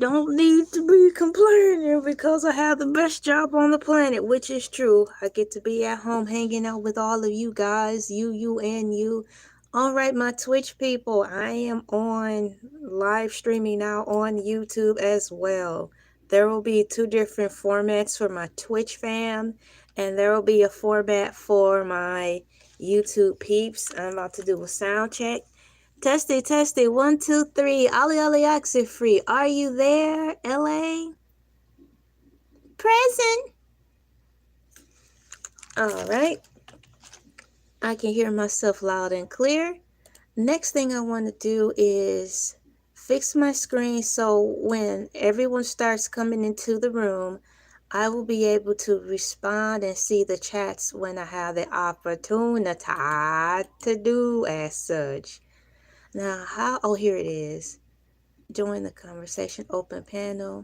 don't need to be complaining because I have the best job on the planet, which is true. I get to be at home hanging out with all of you guys, you, and you. All right, my Twitch people, I am on live streaming now on YouTube as well. There will be two different formats for my Twitch fam, and there will be a format for my YouTube peeps. I'm about to do a sound check. Testy, testy, 1, 2, 3. Ollie, Ollie, exit free. Are you there, LA? Present. All right. I can hear myself loud and clear. Next thing I want to do is fix my screen so when everyone starts coming into the room, I will be able to respond and see the chats when I have the opportunity to do as such. Now, oh, here it is. Join the conversation, open panel.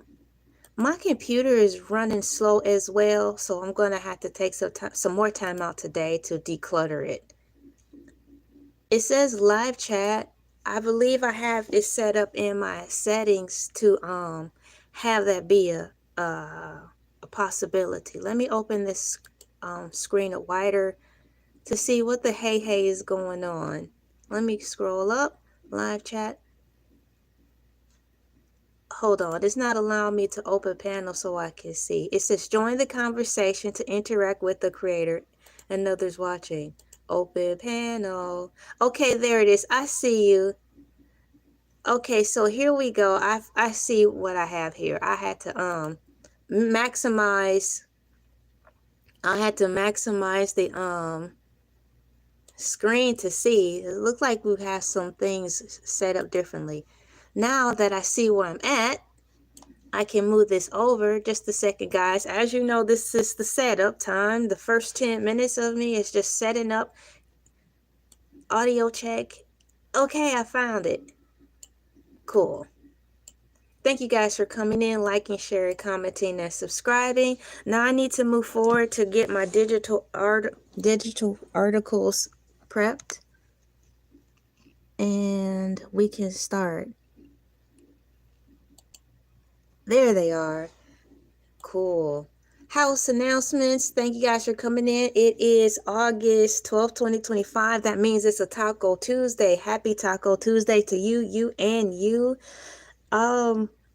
My computer is running slow as well, so I'm going to have to take some more time out today to declutter it. It says live chat. I believe I have it set up in my settings to have that be a possibility. Let me open this screen up wider to see what the hey is going on. Let me scroll up. Live chat. Hold on, it's not allowing me to open panel so I can see. It says join the conversation to interact with the creator and others watching. Open panel. Okay, there it is. I see you. Okay, so here we go. I see what I have here. I had to maximize the screen to see. It looked like we have some things set up differently. Now that I see where I'm at, I can move this over. Just a second, guys. As you know, this is the setup time. The first 10 minutes of me is just setting up. Audio check. Okay, I found it. Cool. Thank you guys for coming in, liking, sharing, commenting, and subscribing. Now I need to move forward to get my digital articles prepped. And we can start. There they are. Cool. House announcements. Thank you guys for coming in. It is August 12th, 2025. That means it's a Taco Tuesday. Happy Taco Tuesday to you, and you.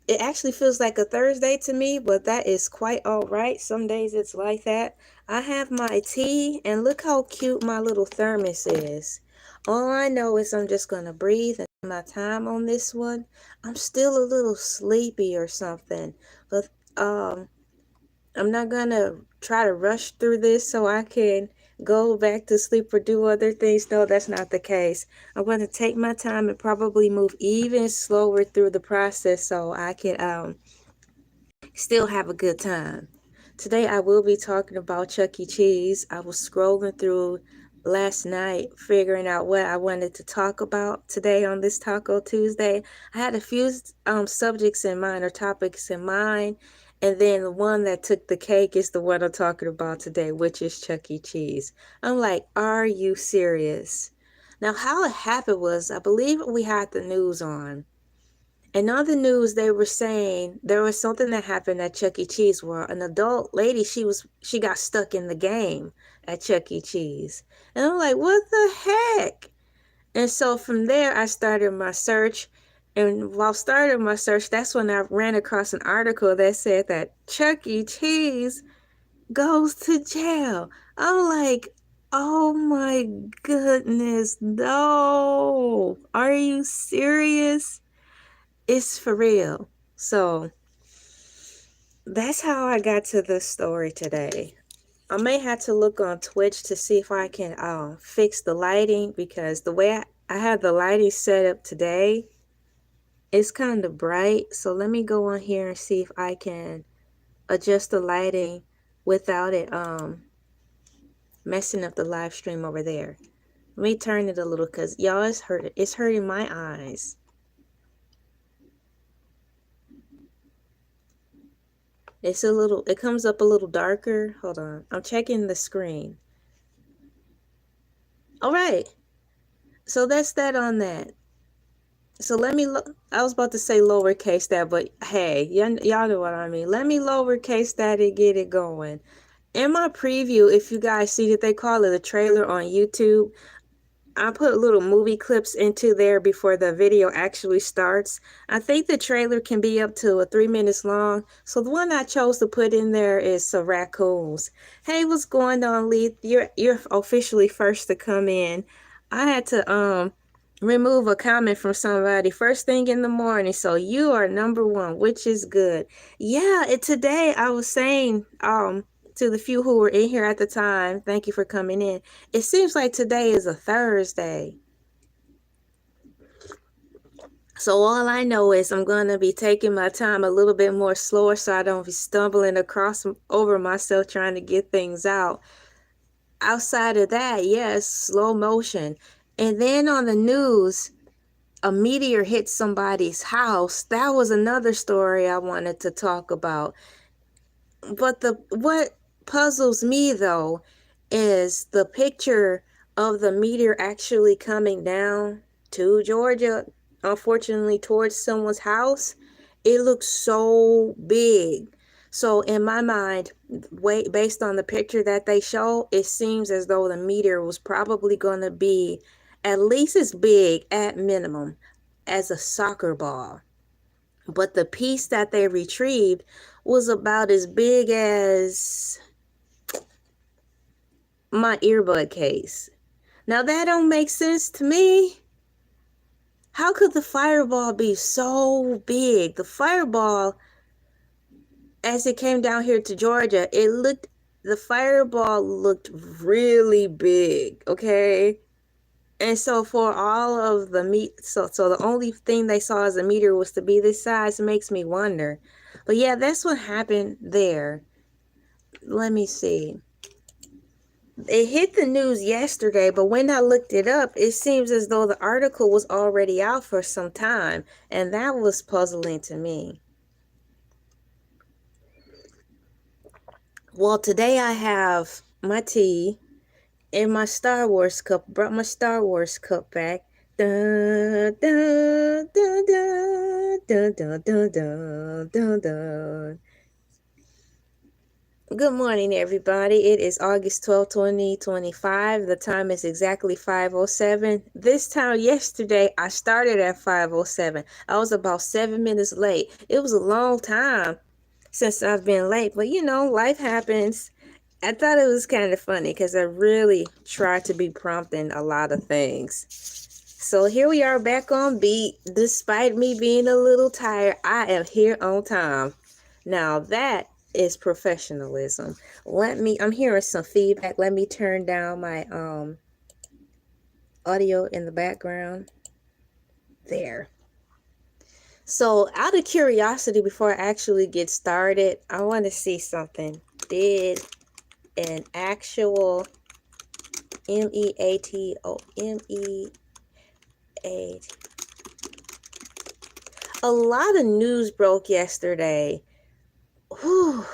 It actually feels like a Thursday to me, but that is quite all right. Some days it's like that. I have my tea, and look how cute my little thermos is. All I know is I'm just going to breathe and take my time on this one. I'm still a little sleepy or something, but I'm not going to try to rush through this so I can go back to sleep or do other things. No, that's not the case. I'm going to take my time and probably move even slower through the process so I can still have a good time. Today I will be talking about Chuck E. Cheese. I was scrolling through last night figuring out what I wanted to talk about today on this Taco Tuesday. I had a few subjects in mind or topics in mind. And then the one that took the cake is the one I'm talking about today, which is Chuck E. Cheese. I'm like, are you serious? Now, how it happened was, I believe we had the news on. And on the news, they were saying there was something that happened at Chuck E. Cheese where an adult lady, she got stuck in the game at Chuck E. Cheese. And I'm like, what the heck? And so from there, I started my search. And while starting my search, that's when I ran across an article that said that Chuck E. Cheese goes to jail. I'm like, oh my goodness, no. Are you serious? It's for real. So that's how I got to this story today. I may have to look on Twitch to see if I can fix the lighting, because the way I have the lighting set up today, it's kind of bright. So let me go on here and see if I can adjust the lighting without it messing up the live stream over there. Let me turn it a little, because y'all, it's hurting my eyes. It comes up a little darker. Hold on. I'm checking the screen. All right. So that's that on that. So let me, I was about to say lowercase that, but hey, y'all know what I mean. Let me lowercase that and get it going. In my preview, if you guys see that they call it a trailer on YouTube, I put little movie clips into there before the video actually starts. I think the trailer can be up to 3 minutes long. So the one I chose to put in there is some raccoons. Hey, what's going on, Lee? You're officially first to come in. I had to remove a comment from somebody first thing in the morning. So you are number one, which is good. Yeah, today I was saying to the few who were in here at the time, thank you for coming in. It seems like today is a Thursday. So all I know is I'm going to be taking my time a little bit more slower so I don't be stumbling across over myself trying to get things out. Outside of that, yes, slow motion. And then on the news, a meteor hit somebody's house. That was another story I wanted to talk about. But what puzzles me though is the picture of the meteor actually coming down to Georgia, unfortunately towards someone's house. It looks so big. So in my mind, based on the picture that they show, it seems as though the meteor was probably going to be at least as big at minimum as a soccer ball. But the piece that they retrieved was about as big as my earbud case. Now that don't make sense to me. How could the fireball be so big? The fireball, as it came down here to Georgia, the fireball looked really big, okay? And so for all of the so the only thing they saw as a meteor was to be this size. Makes me wonder. But yeah, that's what happened there. Let me see. It hit the news yesterday, but when I looked it up, it seems as though the article was already out for some time, and that was puzzling to me. Well, today I have my tea in my Star Wars cup. Brought my Star Wars cup back. Dun, dun, dun, dun, dun, dun, dun, dun, dun, dun. Good morning, everybody. It is August 12th, 2025. The time is exactly 5:07. This time yesterday, I started at 5:07. I was about 7 minutes late. It was a long time since I've been late, but you know, life happens. I thought it was kind of funny because I really tried to be prompt in a lot of things. So here we are back on beat. Despite me being a little tired, I am here on time. Now that is professionalism. I'm hearing some feedback. Let me turn down my audio in the background. There. So out of curiosity, before I actually get started, I want to see something. Did an actual a lot of news broke yesterday. Whew.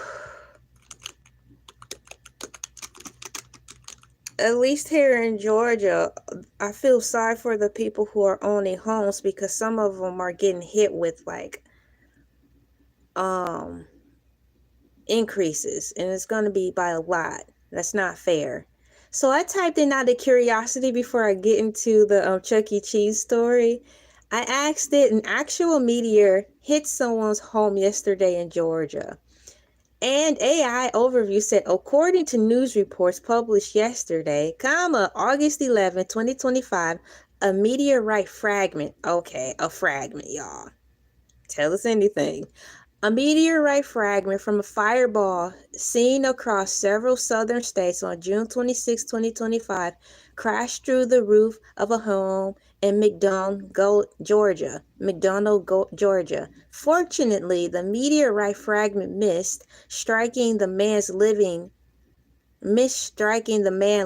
At least here in Georgia, I feel sorry for the people who are owning homes because some of them are getting hit with like increases, and it's going to be by a lot. That's not fair. So I typed in out of curiosity before I get into the Chuck E. Cheese story. I asked it, an actual meteor hit someone's home yesterday in Georgia. And AI Overview said, according to news reports published yesterday, August 11, 2025, a meteorite fragment. Okay, a fragment, y'all. Tell us anything. A meteorite fragment from a fireball seen across several southern states on June 26, 2025, crashed through the roof of a home in McDonough, Georgia. Fortunately, the meteorite fragment missed striking the man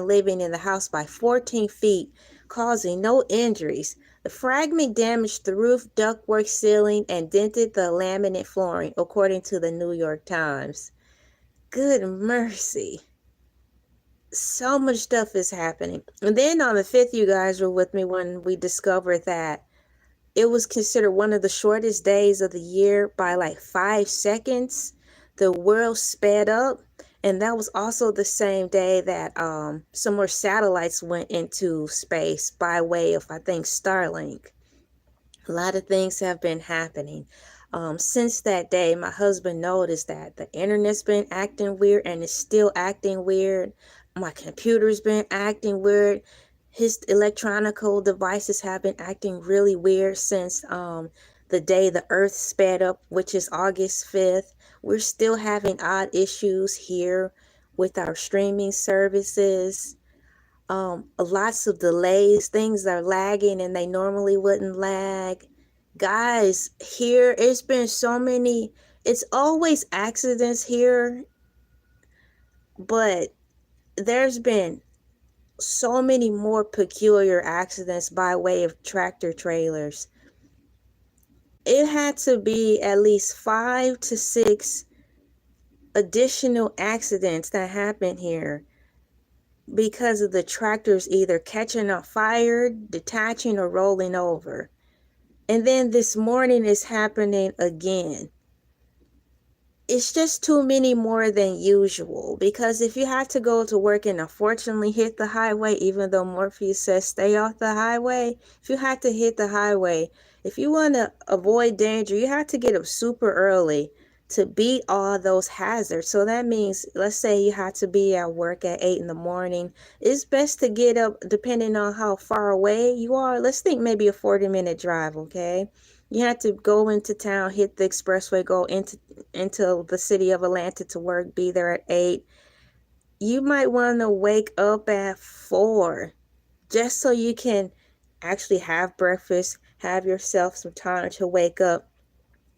living in the house by 14 feet, causing no injuries. The fragment damaged the roof, ductwork, ceiling, and dented the laminate flooring, according to the New York Times. Good mercy. So much stuff is happening. And then on the 5th, you guys were with me when we discovered that It was considered one of the shortest days of the year by like 5 seconds. The world sped up, and that was also the same day that some more satellites went into space by way of, I think, Starlink. A lot of things have been happening. Since that day, my husband noticed that the internet's been acting weird and it's still acting weird. My computer's been acting weird. His electronical devices have been acting really weird since the day the earth sped up, which is August 5th. We're still having odd issues here with our streaming services. Lots of delays, things are lagging and they normally wouldn't lag. Guys, here it's been so many, it's always accidents here, but there's been so many more peculiar accidents by way of tractor trailers. It had to be at least 5 to 6 additional accidents that happened here because of the tractors either catching on fire, detaching, or rolling over. And then this morning is happening again. It's just too many more than usual, because if you have to go to work and unfortunately hit the highway, even though Morpheus says stay off the highway, if you have to hit the highway, if you want to avoid danger, you have to get up super early to beat all those hazards. So that means, let's say you have to be at work at 8 in the morning. It's best to get up, depending on how far away you are. Let's think maybe a 40-minute drive, okay? You have to go into town, hit the expressway, go into the city of Atlanta to work, be there at 8. You might want to wake up at 4 just so you can actually have breakfast, have yourself some time to wake up,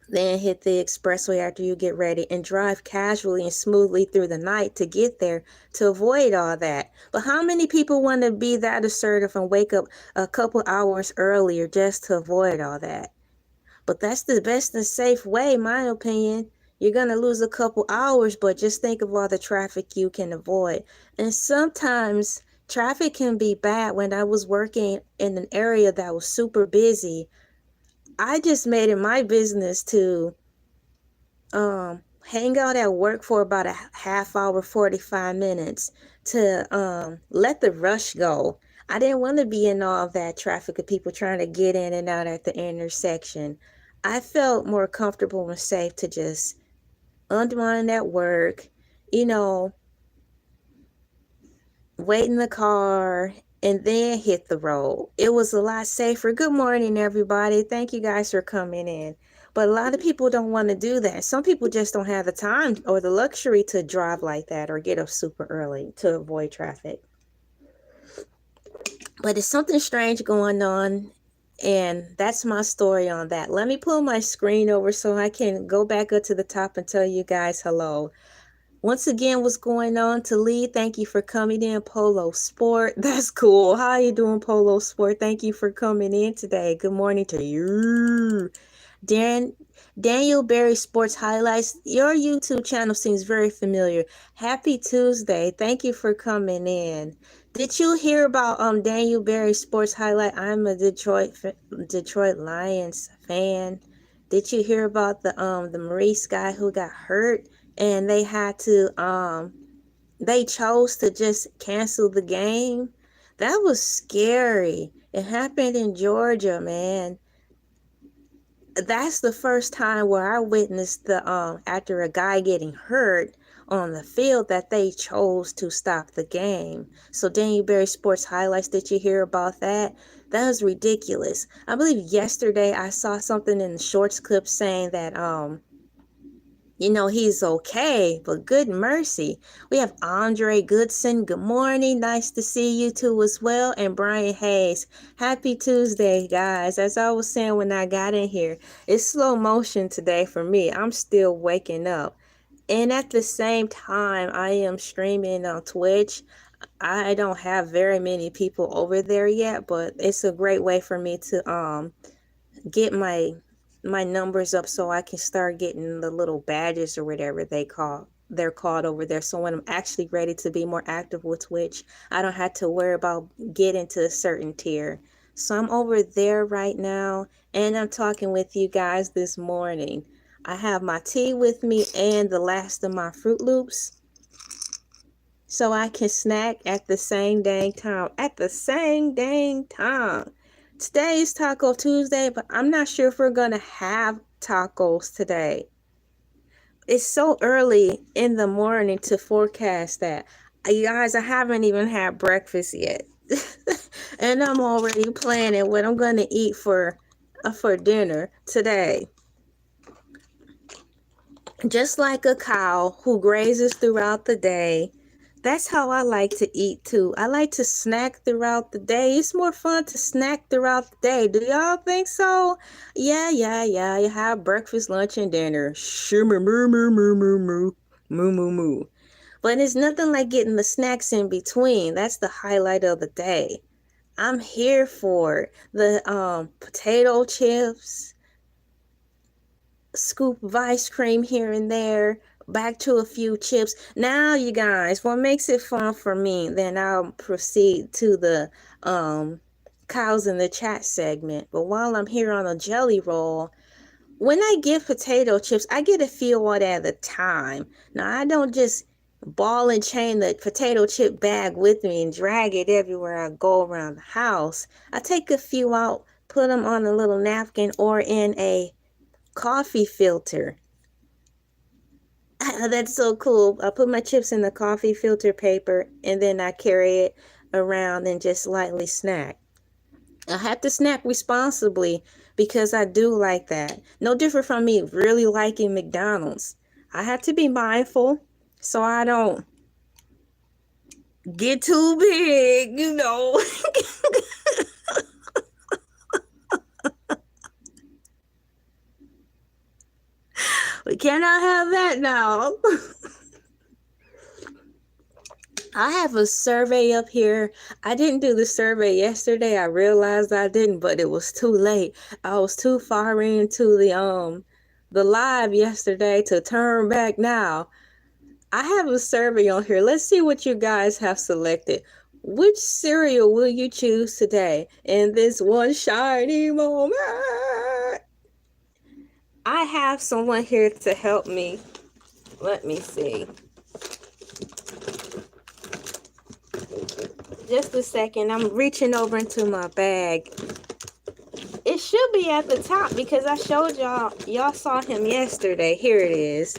then hit the expressway after you get ready and drive casually and smoothly through the night to get there to avoid all that. But how many people want to be that assertive and wake up a couple hours earlier just to avoid all that? But that's the best and safe way, in my opinion. You're going to lose a couple hours, but just think of all the traffic you can avoid. And sometimes traffic can be bad. When I was working in an area that was super busy, I just made it my business to hang out at work for about a half hour, 45 minutes to let the rush go. I didn't want to be in all of that traffic of people trying to get in and out at the intersection. I felt more comfortable and safe to just unwind at work, you know, wait in the car, and then hit the road. It was a lot safer. Good morning, everybody. Thank you guys for coming in. But a lot of people don't want to do that. Some people just don't have the time or the luxury to drive like that or get up super early to avoid traffic. But there's something strange going on, and that's my story on that. Let me pull my screen over so I can go back up to the top and tell you guys hello. Once again, what's going on? To Lee, thank you for coming in. Polo Sport, that's cool. How you doing, Polo Sport? Thank you for coming in today. Good morning to you. Daniel Berry Sports Highlights, your YouTube channel seems very familiar. Happy Tuesday. Thank you for coming in. Did you hear about Daniel Berry Sports Highlight? I'm a Detroit Lions fan. Did you hear about the Maurice guy who got hurt and they had to they chose to just cancel the game? That was scary. It happened in Georgia, man. That's the first time where I witnessed the after a guy getting hurt on the field that they chose to stop the game. So Daniel Berry Sports Highlights, did you hear about that? That was ridiculous. I believe yesterday I saw something in the shorts clip saying that you know, he's okay, but good mercy. We have Andre Goodson. Good morning. Nice to see you too as well. And Brian Hayes. Happy Tuesday, guys. As I was saying when I got in here, it's slow motion today for me. I'm still waking up. And at the same time, I am streaming on Twitch. I don't have very many people over there yet, but it's a great way for me to get my numbers up so I can start getting the little badges or whatever they're called over there. So when I'm actually ready to be more active with Twitch, I don't have to worry about getting to a certain tier. So I'm over there right now, and I'm talking with you guys this morning. I have my tea with me and the last of my Fruit Loops, so I can snack at the same dang time. Today is Taco Tuesday, but I'm not sure if we're gonna have tacos today. It's so early in the morning to forecast that. You guys, I haven't even had breakfast yet. And I'm already planning what I'm gonna eat for dinner today. Just like a cow who grazes throughout the day, that's how I like to eat too. I like to snack throughout the day. It's more fun to snack throughout the day. Do y'all think so? Yeah. You have breakfast, lunch, and dinner. Shimmer, moo, moo, moo, moo, moo, moo, moo, moo. But it's nothing like getting the snacks in between. That's the highlight of the day. I'm here for it. The potato chips, scoop of ice cream here and there, back to a few chips. Now, you guys, what makes it fun for me, then I'll proceed to the cows in the chat segment. But while I'm here on a jelly roll, when I get potato chips, I get a few out at a time. Now, I don't just ball and chain the potato chip bag with me and drag it everywhere I go around the house. I take a few out, put them on a little napkin or in a coffee filter. That's so cool. I put my chips in the coffee filter paper and then I carry it around and just lightly snack. I have to snack responsibly because I do like that. No different from me really liking McDonald's. I have to be mindful so I don't get too big, you know. We cannot have that now. I have a survey up here. I didn't do the survey yesterday. I realized I didn't, but it was too late. I was too far into the live yesterday to turn back now. I have a survey on here. Let's see what you guys have selected. Which cereal will you choose today in this one shiny moment? I have someone here to help me. Let me see. Just a second. I'm reaching over into my bag. It should be at the top because I showed y'all. Y'all saw him yesterday. Here it is.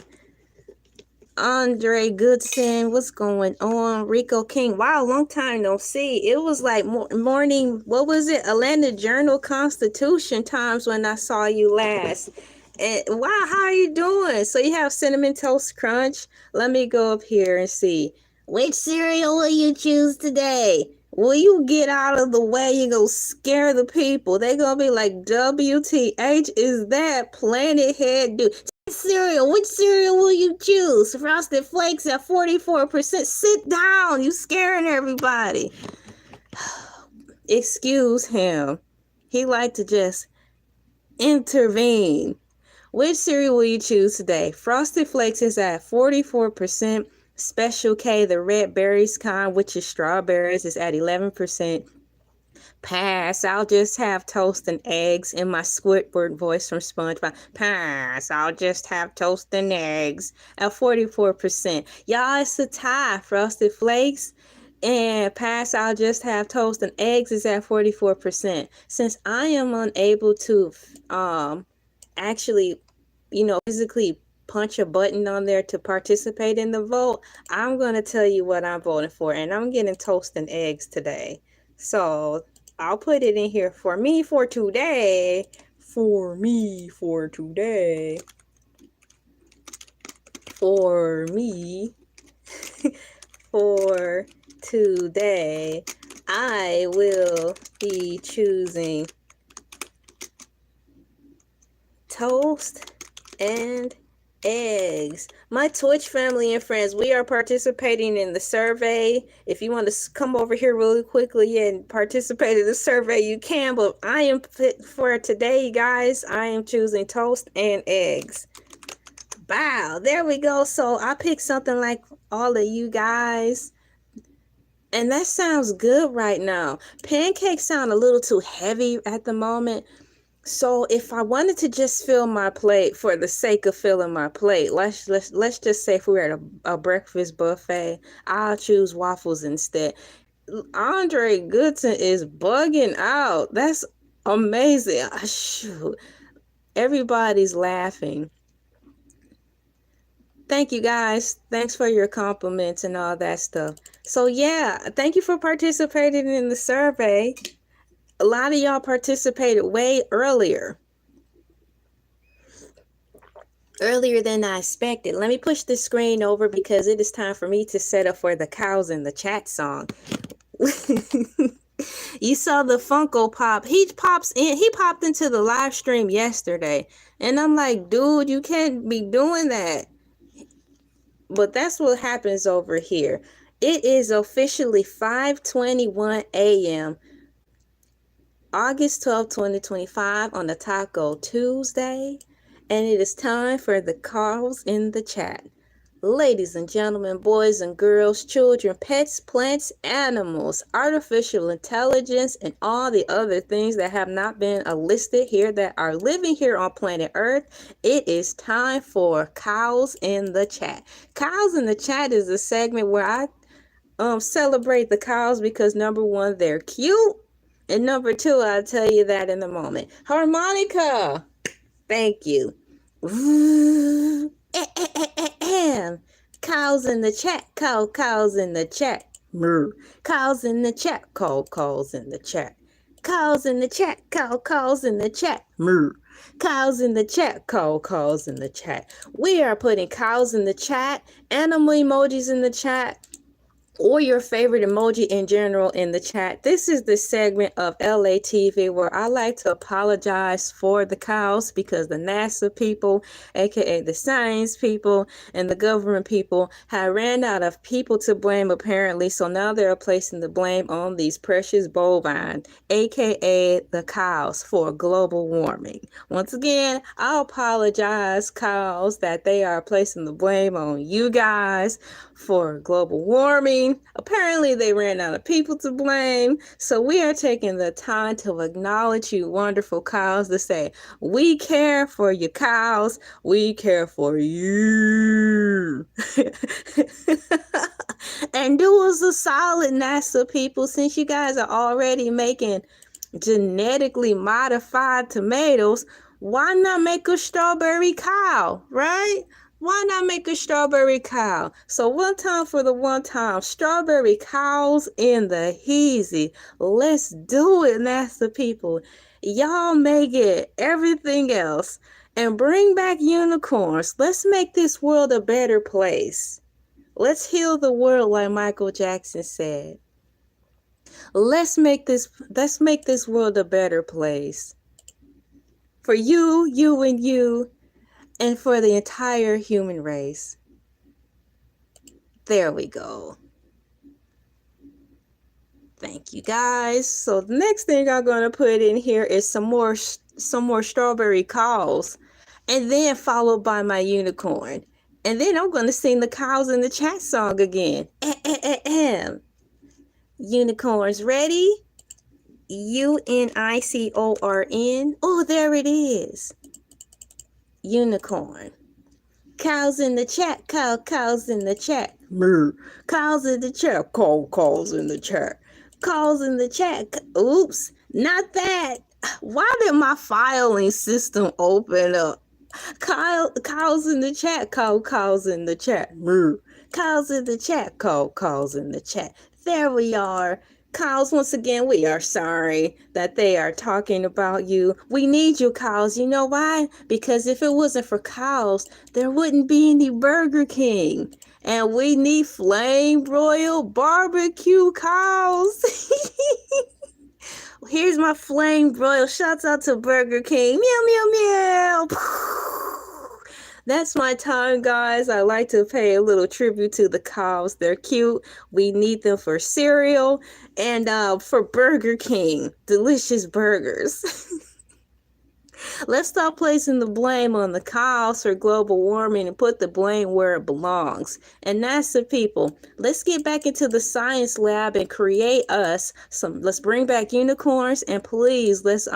Andre Goodson, what's going on? Rico King, wow, long time no see. It was like morning, what was it? Atlanta Journal-Constitution times when I saw you last. And wow, how are you doing? So you have Cinnamon Toast Crunch? Let me go up here and see. Which cereal will you choose today? Will you get out of the way? You go scare the people. They gonna be like, WTH is that Planet Head dude? Cereal, which cereal will you choose? Frosted Flakes at 44%. Sit down, you scaring everybody. Excuse him. He like to just intervene. Which cereal will you choose today? Frosted Flakes is at 44%. Special K, the red berries kind, which is strawberries, is at 11%. Pass, I'll just have toast and eggs in my Squidward voice from SpongeBob. Pass, I'll just have toast and eggs at 44%. Y'all, it's a tie. Frosted Flakes and pass, I'll just have toast and eggs is at 44%. Since I am unable to actually, physically punch a button on there to participate in the vote, I'm going to tell you what I'm voting for, and I'm getting toast and eggs today. So I'll put it in here for me for today. For me for today. For me for today. I will be choosing toast and eggs. My Twitch family and friends, we are participating in the survey. If you want to come over here really quickly and participate in the survey, you can, but I am fit for today, guys. I am choosing toast and eggs. Wow, there we go. So I picked something like all of you guys. And that sounds good right now. Pancakes sound a little too heavy at the moment. So if I wanted to just fill my plate for the sake of filling my plate, let's just say if we were at a breakfast buffet, I'll choose waffles instead. Andre Goodson is bugging out. That's amazing. Shoot. Everybody's laughing. Thank you guys. Thanks for your compliments and all that stuff. So yeah, thank you for participating in the survey. A lot of y'all participated way earlier than I expected. Let me push the screen over because it is time for me to set up for the cows in the chat song. You saw the Funko Pop. He popped into the live stream yesterday. And I'm like, dude, you can't be doing that. But that's what happens over here. It is officially 5:21 a.m. August 12, 2025 on the Taco Tuesday. And it is time for the calls in the chat. Ladies and gentlemen, boys and girls, children, pets, plants, animals, artificial intelligence, and all the other things that have not been listed here that are living here on planet Earth, it is time for Cows in the Chat. Cows in the Chat is a segment where I celebrate the cows because number one, they're cute, and number two, I'll tell you that in a moment. Harmonica! Thank you. Cows in the chat, cows in the chat. Moo. Cows in the chat, calls in the chat. Cows in the chat, calls in the chat. Moo. Cows in the chat, calls in the chat. We are putting cows in the chat, animal emojis in the chat, or your favorite emoji in general in the chat. This is the segment of LA TV where I like to apologize for the cows because the NASA people, aka the science people and the government people, have ran out of people to blame apparently. So now they're placing the blame on these precious bovine, aka the cows, for global warming. Once again, I apologize, cows, that they are placing the blame on you guys for global warming. Apparently they ran out of people to blame, so we are taking the time to acknowledge you wonderful cows, to say we care for you cows, we care for you. And do us a solid, NASA people, since you guys are already making genetically modified tomatoes, why not make a strawberry cow, right? Why not make a strawberry cow? So one time for the one time, strawberry cows in the heezy. Let's do it, NASA people. Y'all make it everything else and bring back unicorns. Let's make this world a better place. Let's heal the world like Michael Jackson said. Let's make this world a better place. For you, you and you, and for the entire human race. There we go. Thank you guys. So the next thing I'm going to put in here is some more strawberry calls, and then followed by my unicorn. And then I'm going to sing the cows in the chat song again. Unicorns ready? UNICORN. Oh, there it is. Unicorn. Cows in the chat, cows in the chat. Moo. Cows in the chat, calls in the chat. Calls in the chat. Oops, not that. Why did my filing system open up? Cows in the chat, calls in the chat. Moo. Cows in the chat, calls in the chat. There we are. Cows, once again, we are sorry that they are talking about you. We need you, cows. You know why? Because if it wasn't for cows, there wouldn't be any Burger King. And we need flame broiled barbecue cows. Here's my flame broiled. Shouts out to Burger King. Meow, meow, meow. That's my time, guys. I like to pay a little tribute to the cows. They're cute. We need them for cereal and for Burger King. Delicious burgers. Let's stop placing the blame on the cause for global warming and put the blame where it belongs. And NASA people, let's get back into the science lab and create us some. Let's bring back unicorns, and please let's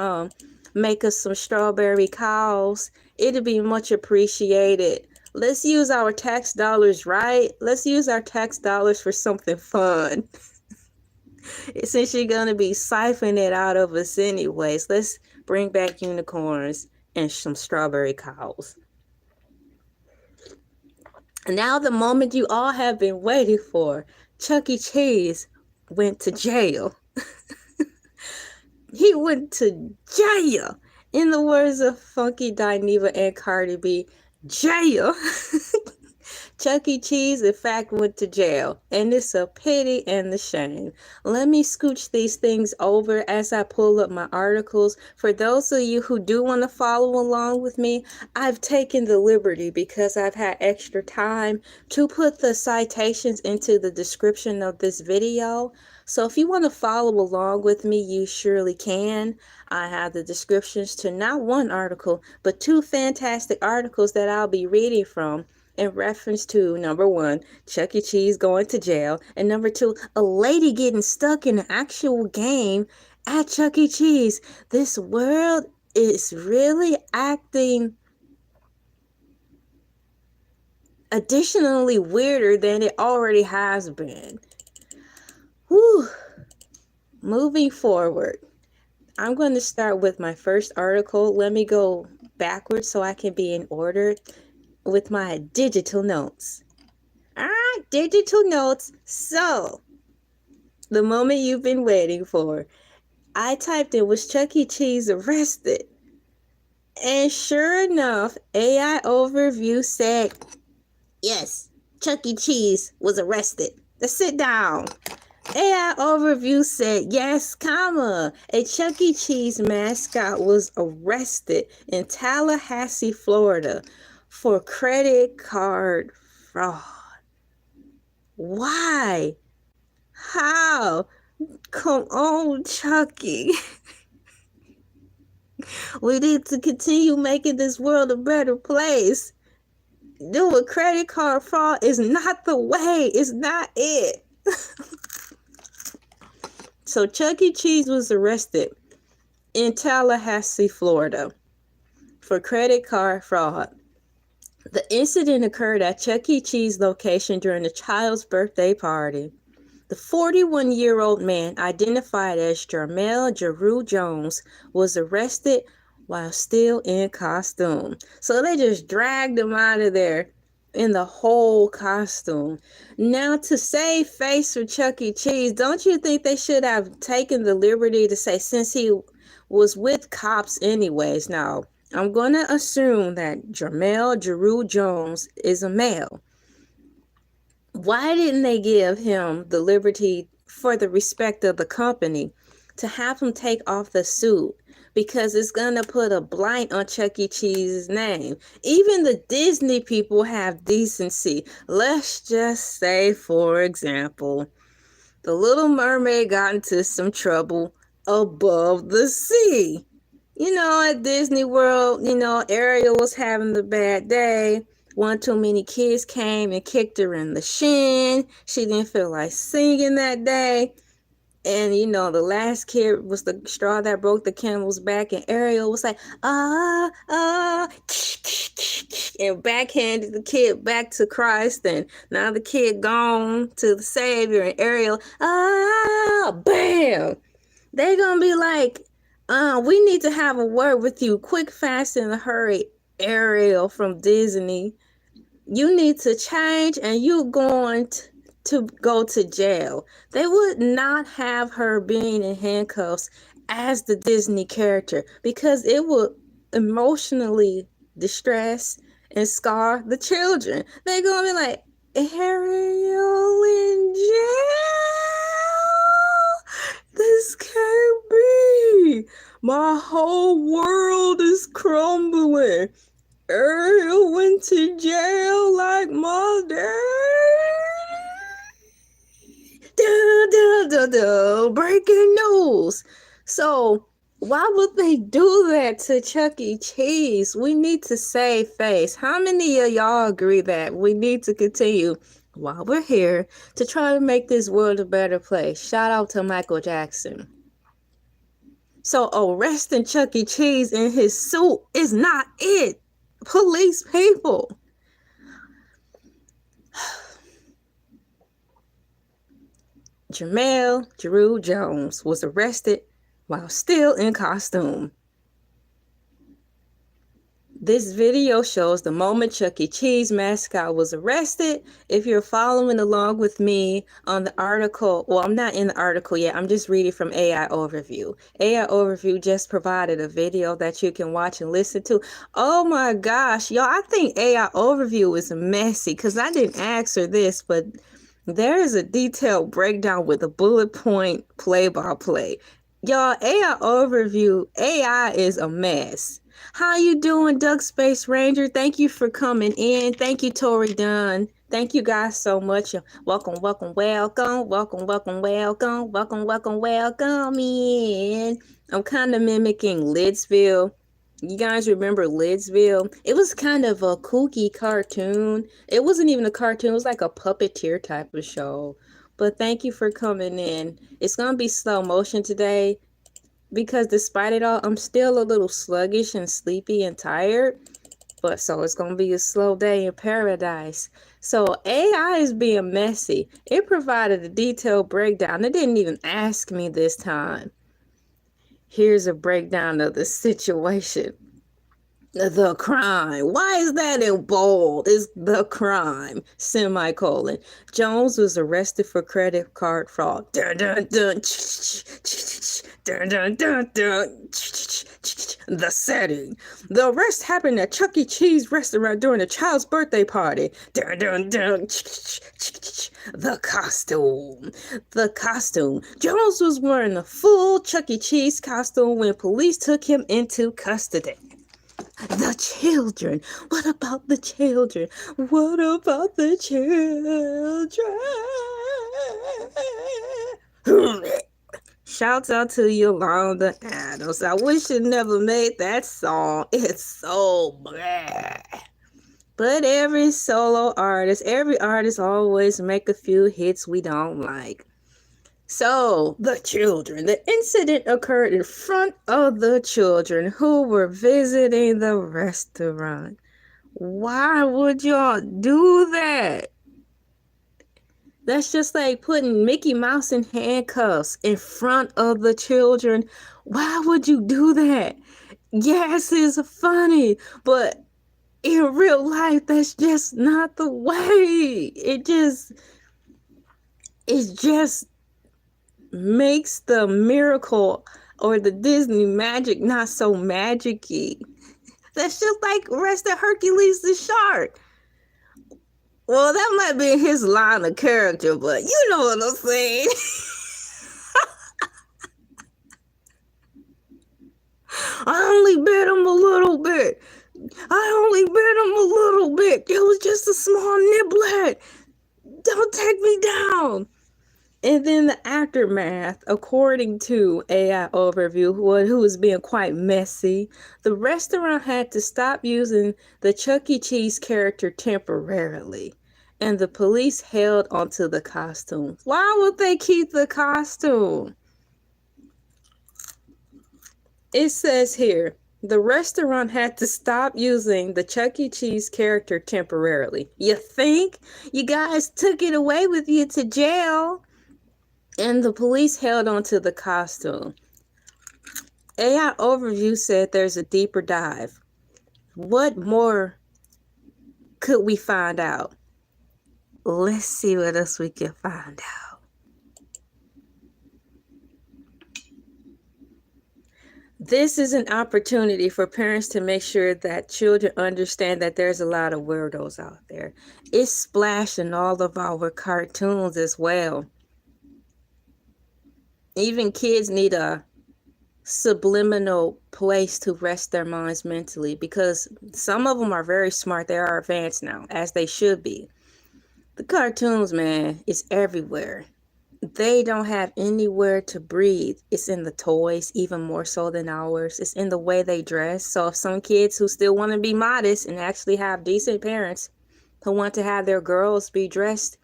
make us some strawberry cows. It'd be much appreciated. Let's use our tax dollars right. Let's use our tax dollars for something fun. Since you're going to be siphoning it out of us anyways, let's bring back unicorns and some strawberry cows. Now the moment you all have been waiting for. Chuck E. Cheese went to jail. He went to jail. In the words of Funky Dineva and Cardi B, jail. Chuck E. Cheese, in fact, went to jail, and it's a pity and a shame. Let me scooch these things over as I pull up my articles. For those of you who do want to follow along with me, I've taken the liberty, because I've had extra time, to put the citations into the description of this video. So if you want to follow along with me, you surely can. I have the descriptions to not one article, but two fantastic articles that I'll be reading from, in reference to, number one, Chuck E. Cheese going to jail, and number two, a lady getting stuck in an actual game at Chuck E. Cheese. This world is really acting additionally weirder than it already has been. Whew. Moving forward, I'm going to start with my first article. Let me go backwards so I can be in order with my digital notes. Alright, digital notes. So, the moment you've been waiting for. I typed in, was Chuck E. Cheese arrested? And sure enough, AI overview said, yes, Chuck E. Cheese was arrested. Let's sit down. AI overview said, yes, comma, a Chuck E. Cheese mascot was arrested in Tallahassee, Florida, for credit card fraud. Why? How? Come on, Chucky. We need to continue making this world a better place. Doing credit card fraud is not the way. It's not it. So Chuck E. Cheese was arrested in Tallahassee, Florida, for credit card fraud. The incident occurred at Chuck E. Cheese location during a child's birthday party. The 41-year-old man, identified as Jermell Jeru Jones, was arrested while still in costume. So they just dragged him out of there in the whole costume. Now, to save face for Chuck E. Cheese, don't you think they should have taken the liberty to say, since he was with cops anyways? Now, I'm going to assume that Jermell Jeru Jones is a male. Why didn't they give him the liberty, for the respect of the company, to have him take off the suit? Because it's going to put a blight on Chuck E. Cheese's name. Even the Disney people have decency. Let's just say, for example, the Little Mermaid got into some trouble above the sea. You know, at Disney World, you know, Ariel was having the bad day. One too many kids came and kicked her in the shin. She didn't feel like singing that day. And, you know, the last kid was the straw that broke the camel's back. And Ariel was like, and backhanded the kid back to Christ. And now the kid gone to the Savior. And Ariel, bam. They're going to be like, we need to have a word with you. Quick, fast, in a hurry, Ariel from Disney. You need to change, and you're going to go to jail. They would not have her being in handcuffs as the Disney character, because it would emotionally distress and scar the children. They're going to be like, Ariel in jail? This can't be. My whole world is crumbling. Ariel went to jail like my dad. Breaking news. So, Why would they do that to Chuck E. Cheese? We need to save face. How many of y'all agree that we need to continue while we're here to try to make this world a better place? Shout out to Michael Jackson. So arresting Chuck E. Cheese in his suit is not it. Police people. Jamel Drew Jones was arrested while still in costume. This video shows the moment Chuck E. Cheese mascot was arrested. If you're following along with me on the article, well, I'm not in the article yet. I'm just reading from AI Overview. AI Overview just provided a video that you can watch and listen to. Oh my gosh, y'all, I think AI Overview is messy because I didn't ask her this, but there is a detailed breakdown with a bullet point play-by-play. Y'all, AI Overview, AI is a mess. How you doing, Duck Space Ranger? Thank you for coming in. Thank you, Tori Dunn. Thank you guys so much. Welcome, welcome, welcome, welcome, welcome, welcome, welcome, welcome, welcome in. I'm kind of mimicking Lidsville. You guys remember Lidsville? It was kind of a kooky cartoon. It wasn't even a cartoon. It was like a puppeteer type of show. But thank you for coming in. It's going to be slow motion today, because despite it all, I'm still a little sluggish and sleepy and tired. But so it's going to be a slow day in paradise. So AI is being messy. It provided a detailed breakdown. It didn't even ask me this time. Here's a breakdown of the situation. The crime. Why is that in bold? It's the crime. Semicolon. Jones was arrested for credit card fraud. Dun, dun, dun. Dun, dun, dun, dun. The setting. The arrest happened at Chuck E. Cheese restaurant during a child's birthday party. Dun, dun, dun. The costume. The costume. Jones was wearing a full Chuck E. Cheese costume when police took him into custody. The children. What about the children? What about the children? Shouts out to Yolanda Adams. I wish you never made that song. It's so bad. But every solo artist, every artist always make a few hits we don't like. So, the children. The incident occurred in front of the children who were visiting the restaurant. Why would y'all do that? That's just like putting Mickey Mouse in handcuffs in front of the children. Why would you do that? Yes, it's funny, but in real life, that's just not the way. It just makes the miracle or the Disney magic not so magic-y. That's just like arresting Hercules the shark. Well, that might be his line of character, but you know what I'm saying. I only bit him a little bit. It was just a small niblet. Don't take me down. And then the aftermath, according to AI Overview, who was being quite messy, the restaurant had to stop using the Chuck E. Cheese character temporarily, and the police held onto the costume. Why would they keep the costume? It says here, the restaurant had to stop using the Chuck E. Cheese character temporarily. You think? You guys took it away with you to jail. And the police held onto the costume. AI Overview said there's a deeper dive. What more could we find out? Let's see what else we can find out. This is an opportunity for parents to make sure that children understand that there's a lot of weirdos out there. It's splashing all of our cartoons as well. Even kids need a subliminal place to rest their minds mentally, because some of them are very smart. They are advanced now, as they should be. The cartoons, man, is everywhere. they don't have anywhere to breathe. It's in the toys, even more so than ours. It's in the way they dress. So if some kids who still want to be modest and actually have decent parents who want to have their girls be dressed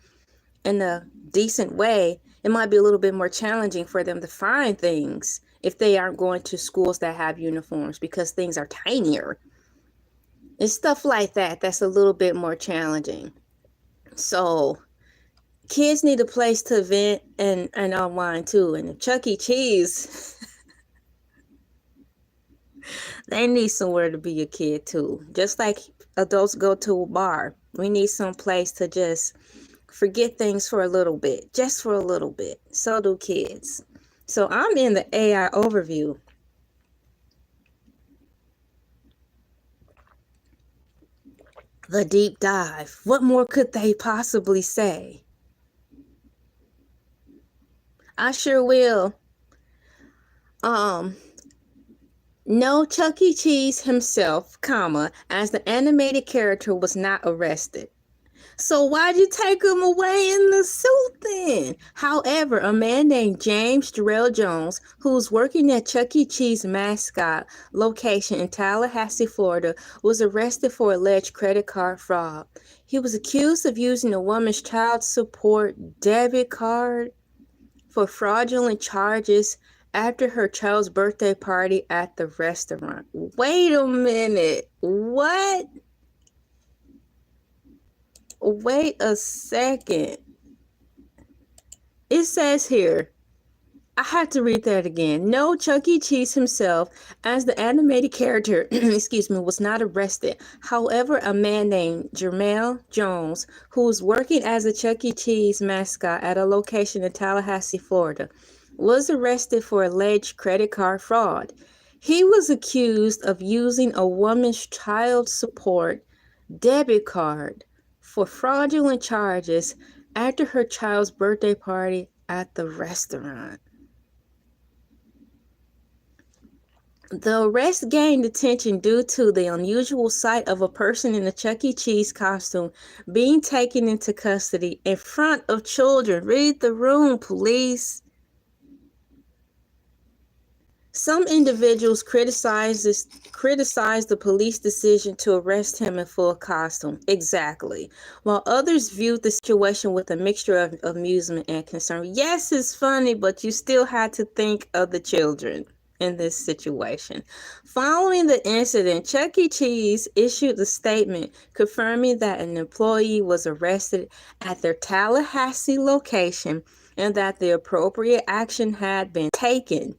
in a decent way, it might be a little bit more challenging for them to find things if they aren't going to schools that have uniforms because things are tinier. It's stuff like that that's a little bit more challenging. So kids need a place to vent and unwind too. And Chuck E. Cheese, they need somewhere to be a kid too. Just like adults go to a bar, we need some place to just forget things for a little bit, just for a little bit. So do kids. So I'm in the AI overview. The deep dive. What more could they possibly say? I sure will. No, Chuck E. Cheese himself, comma, as the animated character was not arrested. So why'd you take him away in the suit then? However, a man named James Jarrell Jones, who's working at Chuck E. Cheese mascot location in Tallahassee, Florida, was arrested for alleged credit card fraud. He was accused of using a woman's child support debit card for fraudulent charges after her child's birthday party at the restaurant. Wait a minute. What? Wait a second. It says here, I had to read that again. No, Chuck E. Cheese himself, as the animated character, was not arrested. However, a man named Jarrell Jones, who was working as a Chuck E. Cheese mascot at a location in Tallahassee, Florida, was arrested for alleged credit card fraud. He was accused of using a woman's child support debit card for fraudulent charges after her child's birthday party at the restaurant. The arrest gained attention due to the unusual sight of a person in a Chuck E. Cheese costume being taken into custody in front of children. Read the room, police. Some individuals criticized the police decision to arrest him in full costume. Exactly. While others viewed the situation with a mixture of amusement and concern. Yes, it's funny, but you still had to think of the children in this situation. Following the incident, Chuck E. Cheese issued a statement confirming that an employee was arrested at their Tallahassee location and that the appropriate action had been taken.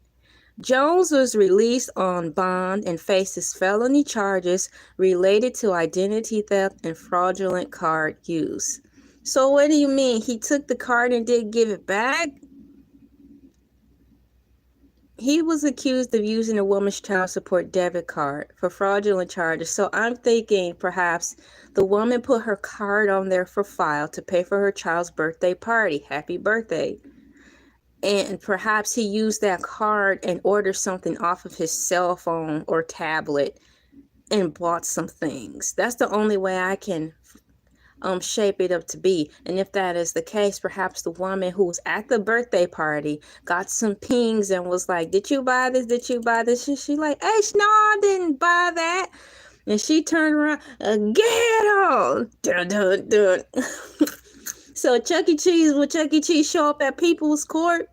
Jones was released on bond and faces felony charges related to identity theft and fraudulent card use. So what do you mean? He took the card and didn't give it back? He was accused of using a woman's child support debit card for fraudulent charges. So I'm thinking perhaps the woman put her card on there for file to pay for her child's birthday party. Happy birthday. And perhaps he used that card and ordered something off of his cell phone or tablet and bought some things. That's the only way I can shape it up to be. And if that is the case, perhaps the woman who was at the birthday party got some pings and was like, did you buy this? Did you buy this? And she like, hey, no, I didn't buy that. And she turned around, get on. Dun, dun, dun. So Chuck E. Cheese, will Chuck E. Cheese show up at People's Court?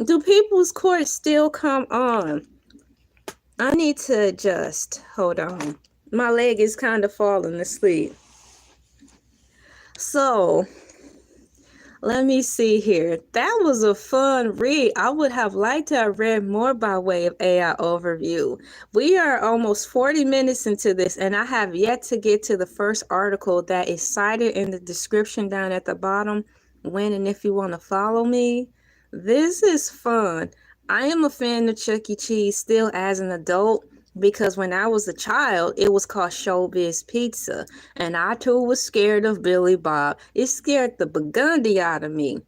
Do People's Court still come on? I need to just, hold on. My leg is kind of falling asleep. So, let me see here. That was a fun read. I would have liked to have read more by way of AI overview. We are almost 40 minutes into this, and I have yet to get to the first article that is cited in the description down at the bottom. When and if you want to follow me. This is fun. I am a fan of Chuck E. Cheese still as an adult, because when I was a child, it was called Showbiz Pizza, and I too was scared of Billy Bob. It scared the burgundy out of me.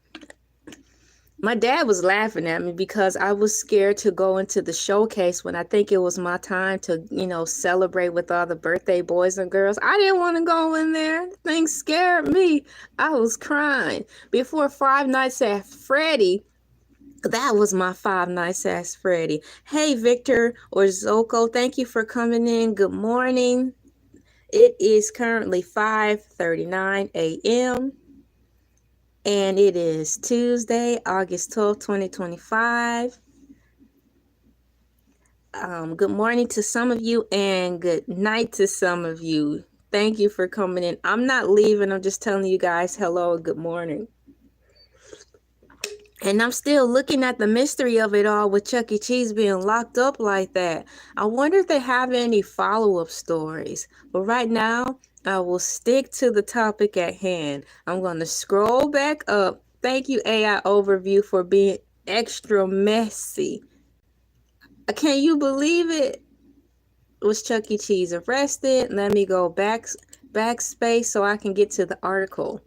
My dad was laughing at me because I was scared to go into the showcase when I think it was my time to, celebrate with all the birthday boys and girls. I didn't want to go in there. Things scared me. I was crying. Before Five Nights at Freddy, that was my Five Nights at Freddy. Hey, Victor or Zoko, thank you for coming in. Good morning. It is currently 5:39 a.m. and it is Tuesday, August 12th, 2025. Good morning to some of you and good night to some of you. Thank you for coming in. I'm not leaving. I'm just telling you guys hello and good morning. And I'm still looking at the mystery of it all with Chuck E. Cheese being locked up like that. I wonder if they have any follow-up stories. But right now, I will stick to the topic at hand. I'm going to scroll back up. Thank you, AI Overview, for being extra messy. Can you believe it? Was Chuck E. Cheese arrested? Let me go backspace so I can get to the article.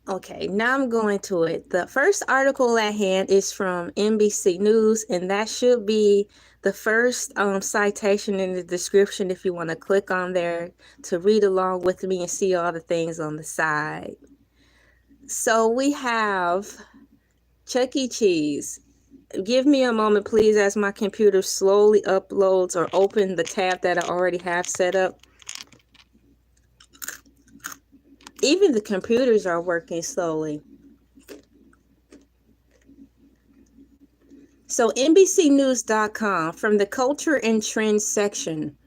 Okay, now I'm going to it. The first article at hand is from NBC News, and that should be the first citation in the description if you want to click on there to read along with me and see all the things on the side. So we have Chuck E. Cheese. Give me a moment, please, as my computer slowly uploads or open the tab that I already have set up. Even the computers are working slowly. So NBCnews.com, from the Culture and Trends section.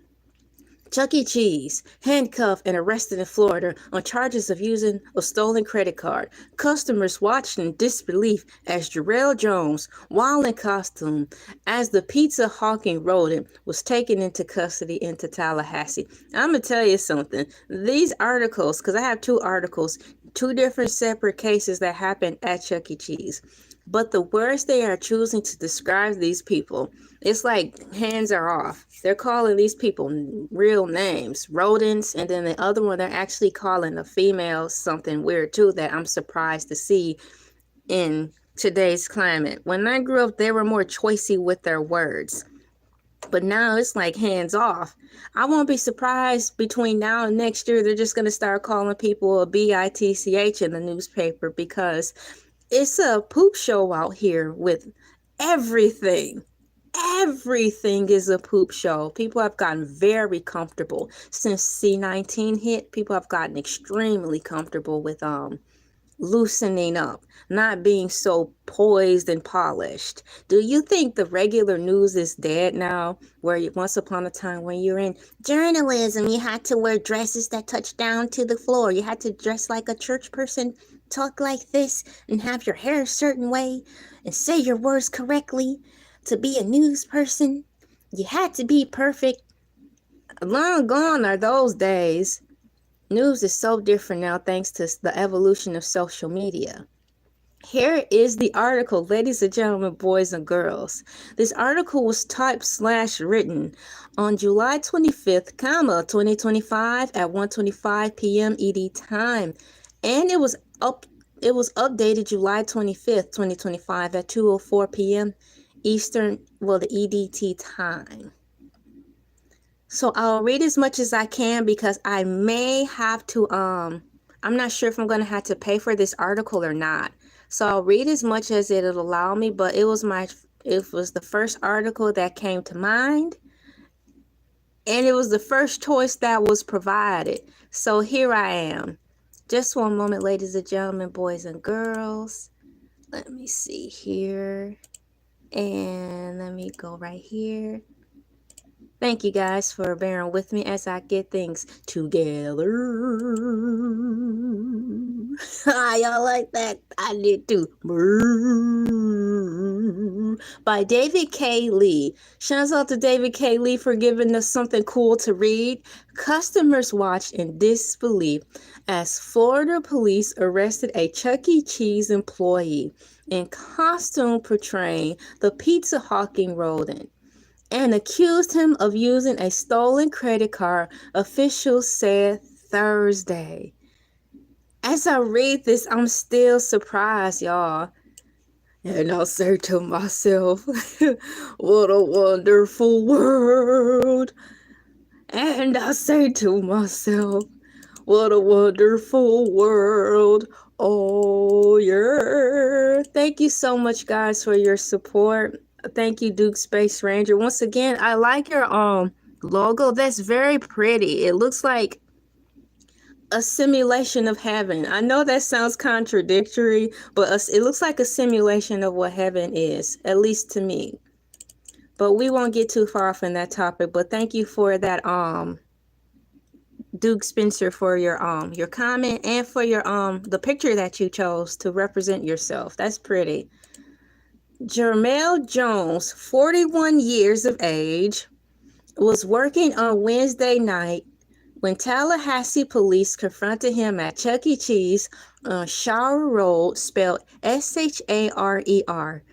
Chuck E. Cheese, handcuffed and arrested in Florida on charges of using a stolen credit card. Customers watched in disbelief as Jarrell Jones, while in costume, as the pizza hawking rodent was taken into custody into Tallahassee. I'm going to tell you something. These articles, because I have two articles, two different separate cases that happened at Chuck E. Cheese. But the words they are choosing to describe these people, it's like hands are off. They're calling these people real names, rodents, and then the other one, they're actually calling a female something weird too that I'm surprised to see in today's climate. When I grew up, they were more choicey with their words. But now it's like hands off. I won't be surprised between now and next year, they're just going to start calling people a bitch in the newspaper because it's a poop show out here with everything. Everything is a poop show. People have gotten very comfortable since C-19 hit. People have gotten extremely comfortable with loosening up, not being so poised and polished. Do you think the regular news is dead now? Where once upon a time when you're in journalism, you had to wear dresses that touched down to the floor. You had to dress like a church person, talk like this, and have your hair a certain way, and say your words correctly. To be a news person, you had to be perfect. Long gone are those days. News is so different now thanks to the evolution of social media. Here is the article, ladies and gentlemen, boys and girls. This article was typed/written on July 25th, 2025 at 1:25 p.m. ED time. And it was updated July 25th, 2025 at 2:04 p.m. Eastern, the EDT time. So I'll read as much as I can because I may have to, I'm not sure if I'm going to have to pay for this article or not. So I'll read as much as it'll allow me, but it was the first article that came to mind. And it was the first choice that was provided. So here I am. Just one moment, ladies and gentlemen, boys and girls. Let me see here. And let me go right here. Thank you guys for bearing with me as I get things together. Y'all like that? I did too. By David K. Lee. Shouts out to David K. Lee for giving us something cool to read. Customers watched in disbelief as Florida police arrested a Chuck E. Cheese employee in costume portraying the pizza hawking rodent and accused him of using a stolen credit card, officials said Thursday. As I read this, I'm still surprised, y'all. And I'll say to myself, what a wonderful world. And I say to myself, what a wonderful world. Oh, yeah. Thank you so much, guys, for your support. Thank you, Duke Space Ranger. Once again, I like your logo. That's very pretty. It looks like a simulation of heaven. I know that sounds contradictory, but it looks like a simulation of what heaven is, at least to me. But we won't get too far off in that topic. But thank you for that, Duke Spencer, for your comment, and for your the picture that you chose to represent yourself. That's pretty. Jermel Jones, 41 years of age, was working on Wednesday night when Tallahassee police confronted him at Chuck E. Cheese on Sharer Road, spelled Sharer.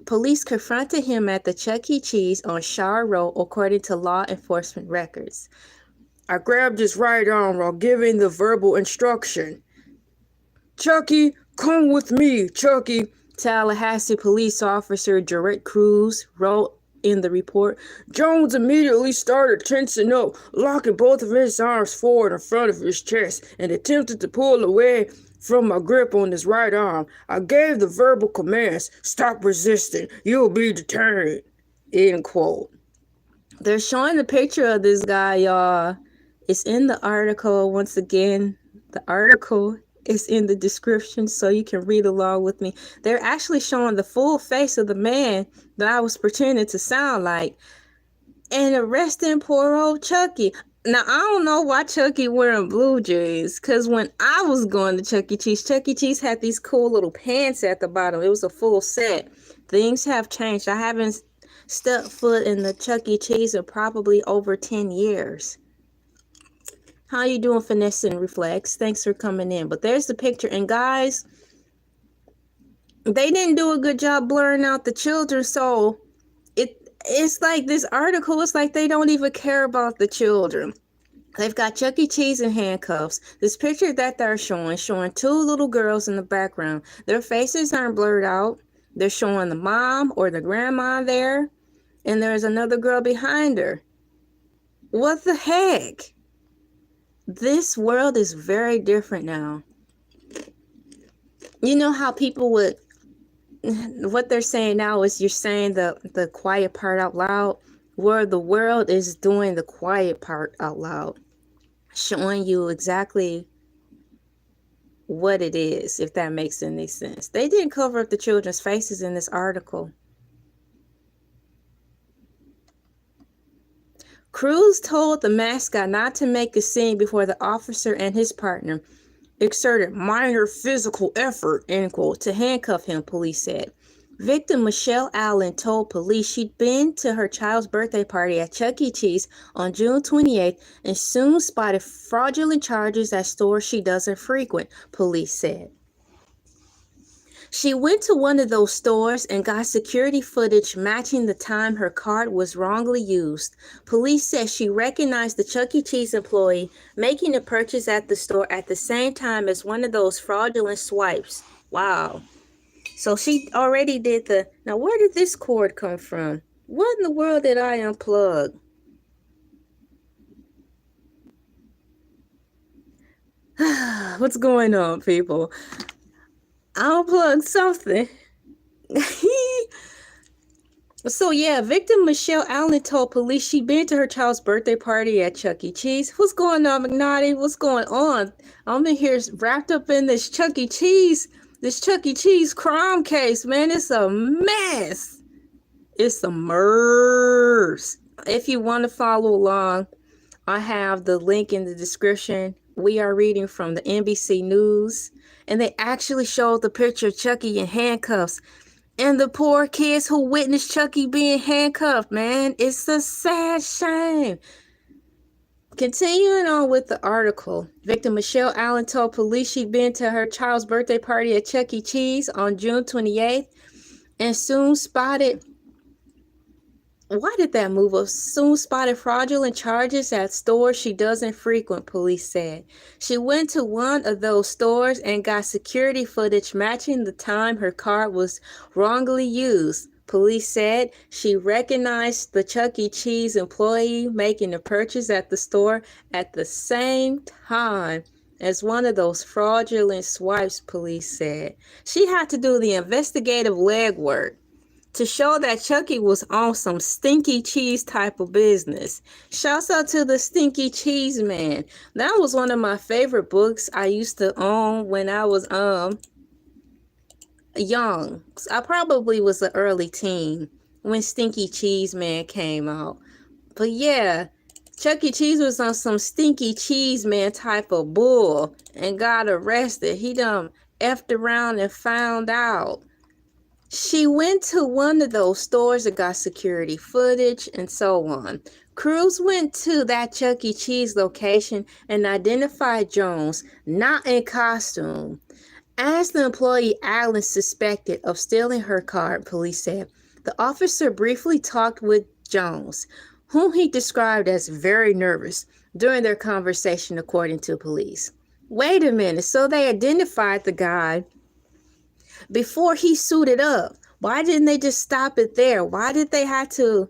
Police confronted him at the Chuck E. Cheese on Sharer Road, according to law enforcement records. I grabbed his right arm while giving the verbal instruction. Chucky, come with me, Chucky. Tallahassee police officer Jarrett Cruz wrote in the report. Jones immediately started tensing up, locking both of his arms forward in front of his chest, and attempted to pull away from my grip on his right arm. I gave the verbal commands, stop resisting, you'll be deterred, end quote. They're showing the picture of this guy, y'all. It's in the article. Once again, the article is in the description so you can read along with me. They're actually showing the full face of the man that I was pretending to sound like, and arresting poor old Chucky. Now, I don't know why Chucky wearing blue jeans, because when I was going to Chuck E. Cheese had these cool little pants at the bottom. It was a full set. Things have changed. I haven't stepped foot in the Chuck E. Cheese in probably over 10 years. How you doing, Finesse and Reflex? Thanks for coming in. But there's the picture. And guys, they didn't do a good job blurring out the children, so it's like this article, it's like they don't even care about the children. They've got Chuck E. Cheese in handcuffs. This picture that they're showing two little girls in the background. Their faces aren't blurred out. They're showing the mom or the grandma there, and there's another girl behind her. What the heck? This world is very different now. You know how people would, what they're saying now is you're saying the quiet part out loud, where the world is doing the quiet part out loud, showing you exactly what it is, if that makes any sense. They didn't cover up the children's faces in this article. Cruz told the mascot not to make a scene before the officer and his partner exerted minor physical effort, end quote, to handcuff him, police said. Victim Michelle Allen told police she'd been to her child's birthday party at Chuck E. Cheese on June 28th and soon spotted fraudulent charges at stores she doesn't frequent, police said. She went to one of those stores and got security footage matching the time her card was wrongly used. Police said she recognized the Chuck E. Cheese employee making a purchase at the store at the same time as one of those fraudulent swipes. Wow. So she already did the... Now, where did this cord come from? What in the world did I unplug? What's going on, people? I unplugged something. So yeah, victim Michelle Allen told police she'd been to her child's birthday party at Chuck E. Cheese. What's going on, McNaughty? What's going on? I'm in here wrapped up in this Chuck E. Cheese crime case, man. It's a mess. It's a mess. If you want to follow along, I have the link in the description. We are reading from the NBC News, and they actually showed the picture of Chucky in handcuffs. And the poor kids who witnessed Chucky being handcuffed, man. It's a sad shame. Continuing on with the article, victim Michelle Allen told police she'd been to her child's birthday party at Chuck E. Cheese on June 28th and soon spotted Why did that move up? Soon spotted fraudulent charges at stores she doesn't frequent, police said. She went to one of those stores and got security footage matching the time her card was wrongly used. Police said she recognized the Chuck E. Cheese employee making the purchase at the store at the same time as one of those fraudulent swipes, police said. She had to do the investigative legwork to show that Chucky was on some stinky cheese type of business. Shouts out to the Stinky Cheese Man. That was one of my favorite books I used to own when I was young. I probably was an early teen when Stinky Cheese Man came out. But yeah, Chuck E. Cheese was on some Stinky Cheese Man type of bull and got arrested. He done effed around and found out. She went to one of those stores and got security footage and so on. Crews went to that Chuck E. Cheese location and identified Jones, not in costume, as the employee Allen suspected of stealing her card, police said. The officer briefly talked with Jones, whom he described as very nervous during their conversation, according to police. Wait a minute, so they identified the guy before he suited up. Why didn't they just stop it there? Why did they have to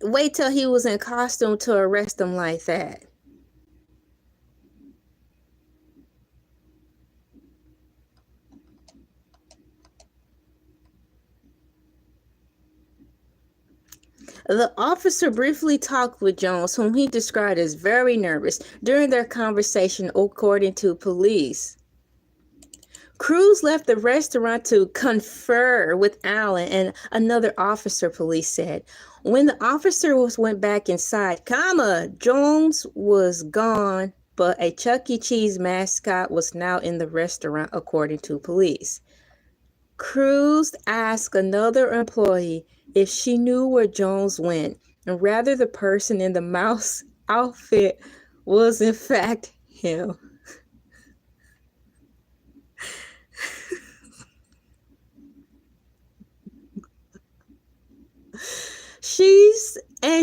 wait till he was in costume to arrest him like that? The officer briefly talked with Jones, whom he described as very nervous, during their conversation, according to police. Crews left the restaurant to confer with Allen and another officer, police said. When the officers went back inside, Jones was gone, but a Chuck E. Cheese mascot was now in the restaurant, according to police. Crews asked another employee if she knew where Jones went, and rather the person in the mouse outfit was in fact him.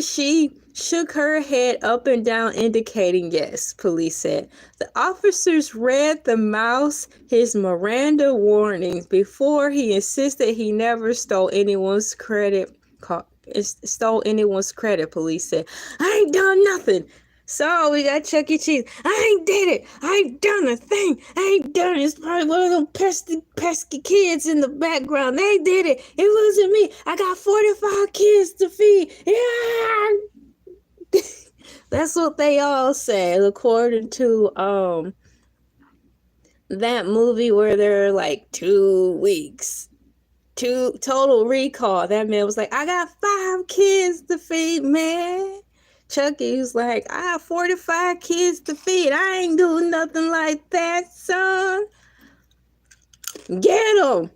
She shook her head up and down, indicating yes, police said. The officers read the mouse his Miranda warnings before he insisted he never stole anyone's credit. Police said. I ain't done nothing. So we got Chuck E. Cheese. I ain't did it. I ain't done a thing. I ain't done it. It's probably one of them pesky kids in the background. They did it. It wasn't me. I got 45 kids to feed. Yeah. That's what they all say, according to that movie where they're like 2 weeks. Total Recall. That man was like, I got 5 kids to feed, man. Chucky was like, I have 45 kids to feed. I ain't doing nothing like that, son. Get him.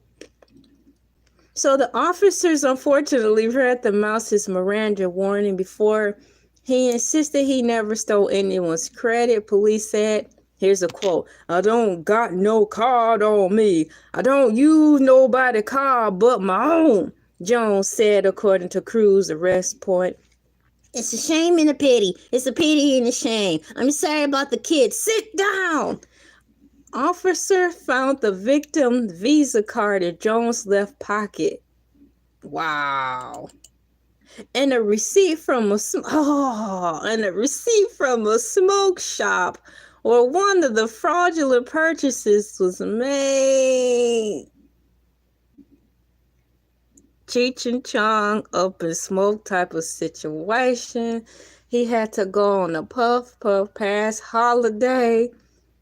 So the officers unfortunately read the mouse's Miranda warning before he insisted he never stole anyone's credit. Police said, here's a quote, I don't got no card on me. I don't use nobody's card but my own, Jones said, according to Crew's arrest point. It's a shame and a pity. It's a pity and a shame. I'm sorry about the kids. Sit down. Officer found the victim's Visa card in Jones' left pocket. Wow. And a receipt from a smoke shop where one of the fraudulent purchases was made. Cheech and Chong up in smoke type of situation. He had to go on a puff pass holiday.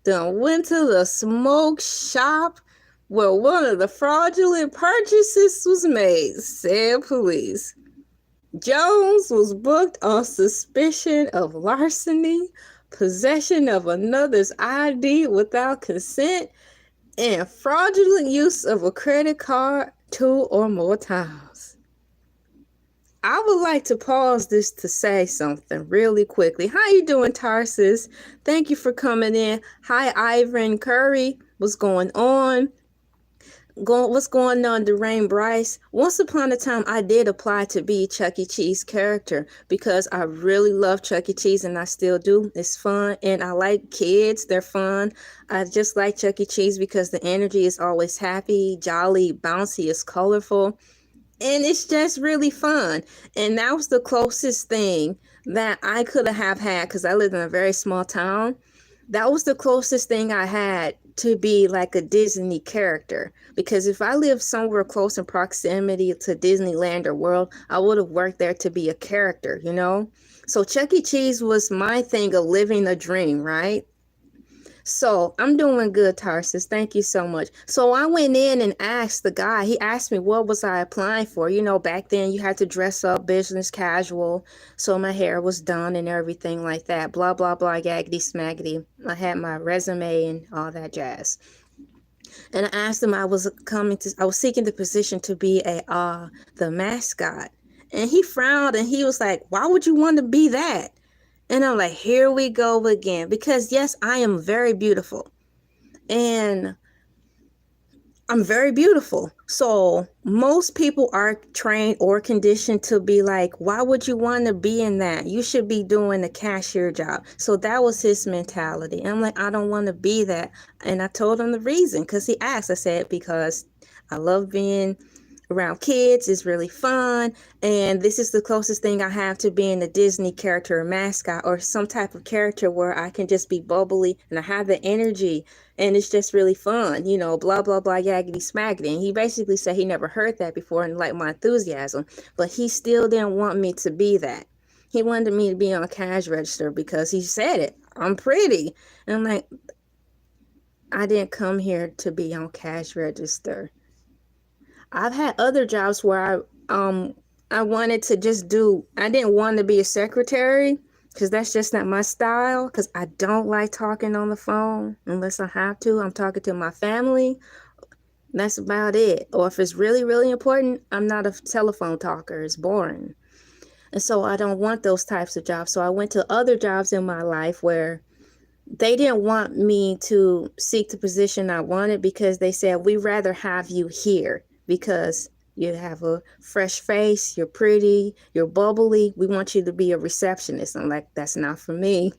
Then went to the smoke shop where one of the fraudulent purchases was made, said police. Jones was booked on suspicion of larceny, possession of another's ID without consent, and fraudulent use of a credit card 2 or more times. I would like to pause this to say something really quickly. How you doing, Tarsus? Thank you for coming in. Hi, Ivan Curry. What's going on? What's going on, Darain Bryce? Once upon a time, I did apply to be Chuck E. Cheese character because I really love Chuck E. Cheese and I still do. It's fun and I like kids. They're fun. I just like Chuck E. Cheese because the energy is always happy, jolly, bouncy, it's colorful. And it's just really fun. And that was the closest thing that I could have had because I lived in a very small town. That was the closest thing I had to be like a Disney character. Because if I lived somewhere close in proximity to Disneyland or World, I would have worked there to be a character, you know? So Chuck E. Cheese was my thing of living a dream, right? So I'm doing good, Tarsus. Thank you so much. So I went in and asked the guy, he asked me what was I applying for? You know, back then you had to dress up business casual. So my hair was done and everything like that. Blah, blah, blah, gaggedy, smaggedy. I had my resume and all that jazz. And I asked him, I was seeking the position to be the mascot. And he frowned and he was like, why would you want to be that? And I'm like, here we go again. Because yes, I am very beautiful. And I'm very beautiful. So most people are trained or conditioned to be like, why would you want to be in that? You should be doing a cashier job. So that was his mentality. And I'm like, I don't want to be that. And I told him the reason because he asked. I said, because I love being around kids. It's really fun. And this is the closest thing I have to being a Disney character or mascot or some type of character where I can just be bubbly and I have the energy and it's just really fun, you know, blah, blah, blah, yaggity, smaggity. And he basically said he never heard that before and liked my enthusiasm, but he still didn't want me to be that. He wanted me to be on a cash register because he said it. I'm pretty. And I'm like, I didn't come here to be on cash register. I've had other jobs where I wanted to just I didn't want to be a secretary because that's just not my style because I don't like talking on the phone unless I have to. I'm talking to my family. That's about it. Or if it's really, really important, I'm not a telephone talker. It's boring. And so I don't want those types of jobs. So I went to other jobs in my life where they didn't want me to seek the position I wanted because they said, we'd rather have you here. Because you have a fresh face, you're pretty, you're bubbly. We want you to be a receptionist. I'm like, that's not for me.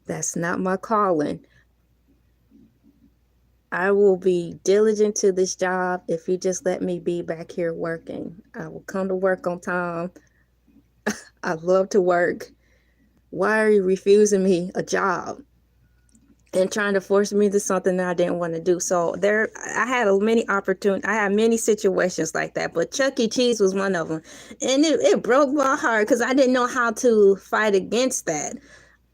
That's not my calling. I will be diligent to this job if you just let me be back here working. I will come to work on time. I love to work. Why are you refusing me a job and trying to force me to something that I didn't want to do? So I had many opportunities. I had many situations like that, but Chuck E. Cheese was one of them. And it broke my heart because I didn't know how to fight against that.